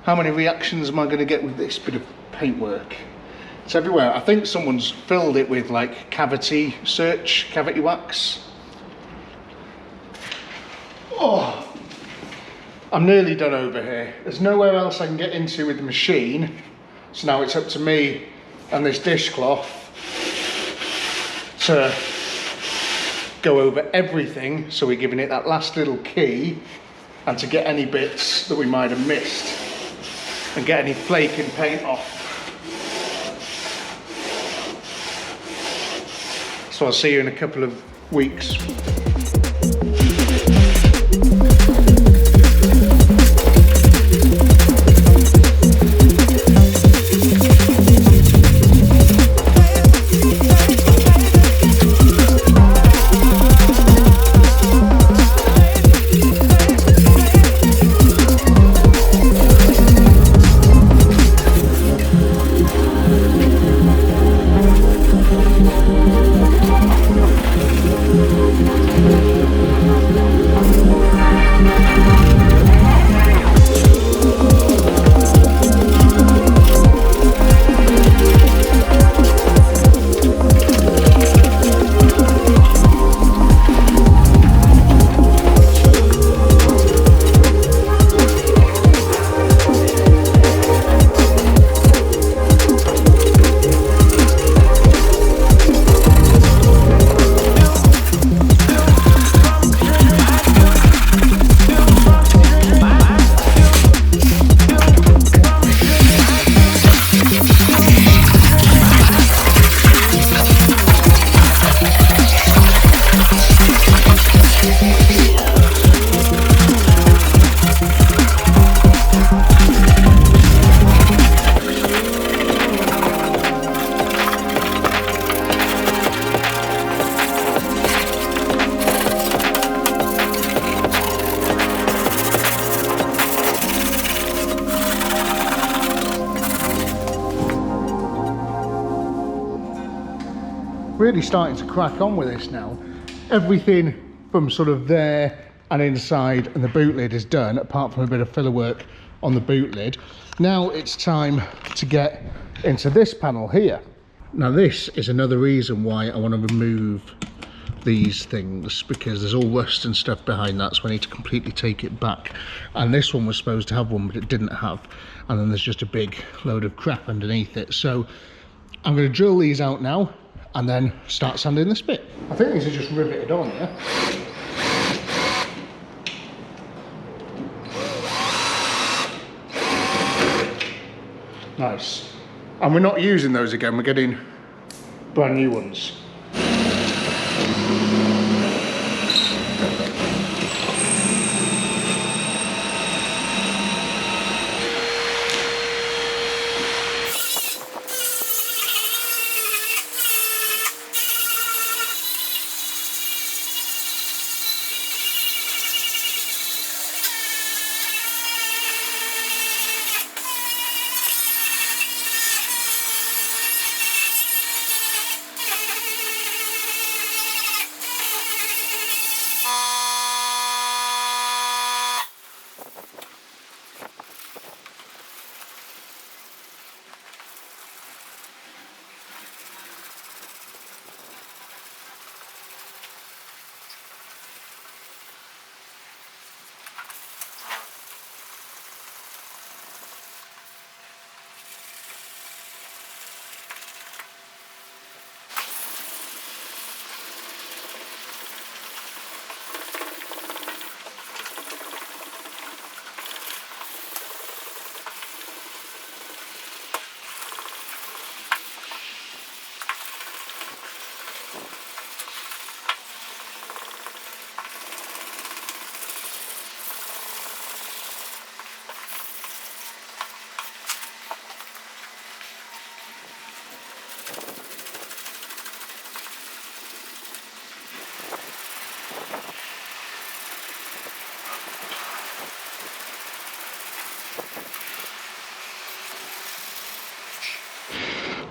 How many reactions am I going to get with this bit of paintwork? It's everywhere. I think someone's filled it with like cavity wax. Oh, I'm nearly done over here. There's nowhere else I can get into with the machine. So now it's up to me and this dishcloth to go over everything. So we're giving it that last little key, and to get any bits that we might have missed and get any flaking paint off. So I'll see you in a couple of weeks. Really starting to crack on with this now. Everything from sort of there and inside and the boot lid is done, apart from a bit of filler work on the boot lid. Now it's time to get into this panel here. Now this is another reason why I want to remove these things, because there's all rust and stuff behind that, so I need to completely take it back. And this one was supposed to have one, but it didn't have, and then there's just a big load of crap underneath it. So I'm going to drill these out now and then start sanding this bit. I think these are just riveted on, yeah? Nice. And we're not using those again, we're getting brand new ones.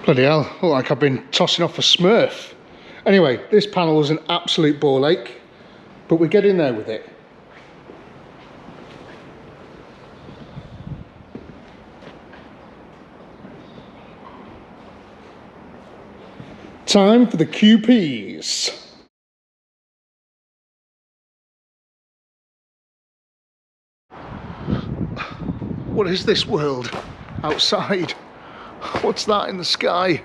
Bloody hell, look like I've been tossing off a Smurf. Anyway, this panel was an absolute ball ache, but we're getting there with it. Time for the QPs. What is this world outside? What's that in the sky?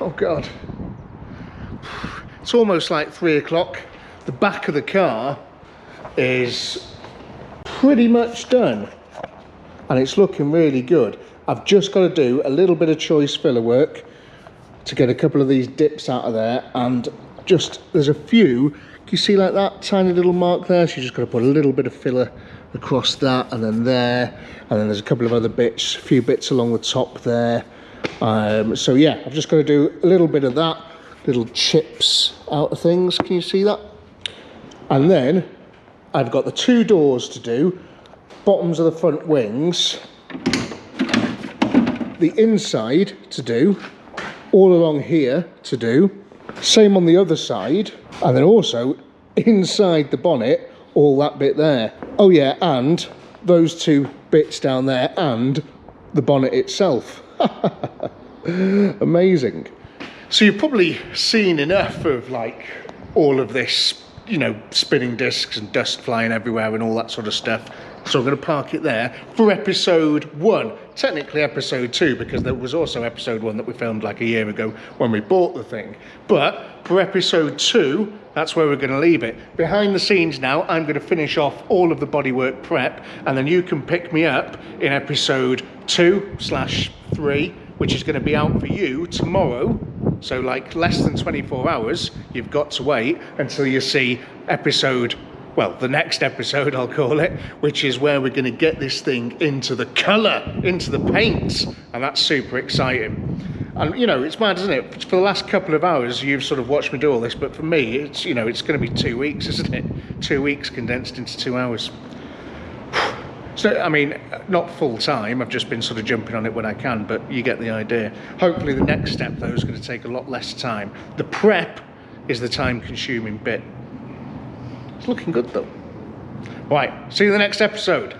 Oh God. It's almost like 3 o'clock. The back of the car is pretty much done and it's looking really good. I've just got to do a little bit of choice filler work to get a couple of these dips out of there, and just there's a few, can you see like that tiny little mark there? So you just got to put a little bit of filler across that, and then there, and then there's a couple of other bits, a few bits along the top there. So yeah, I've just got to do a little bit of that, little chips out of things, can you see that? And then I've got the 2 doors to do, bottoms of the front wings, the inside to do, all along here to do, same on the other side, and then also inside the bonnet, all that bit there. Oh yeah, and those 2 bits down there, and the bonnet itself. Amazing. So you've probably seen enough of like all of this, you know, spinning discs and dust flying everywhere and all that sort of stuff. So I'm going to park it there for episode 1. Technically episode 2, because there was also episode 1 that we filmed like a year ago when we bought the thing. But for episode 2, that's where we're going to leave it. Behind the scenes now, I'm going to finish off all of the bodywork prep, and then you can pick me up in episode 2/3, which is going to be out for you tomorrow. So like less than 24 hours, you've got to wait until you see episode, well, the next episode I'll call it, which is where we're going to get this thing into the colour, into the paints, and that's super exciting. And you know, it's mad, isn't it? For the last couple of hours you've sort of watched me do all this, but for me it's, you know, it's going to be 2 weeks, isn't it? 2 weeks condensed into 2 hours. So I mean, not full time, I've just been sort of jumping on it when I can, but you get the idea. Hopefully the next step though is going to take a lot less time. The prep is the time consuming bit. It's looking good though. Right, see you in the next episode.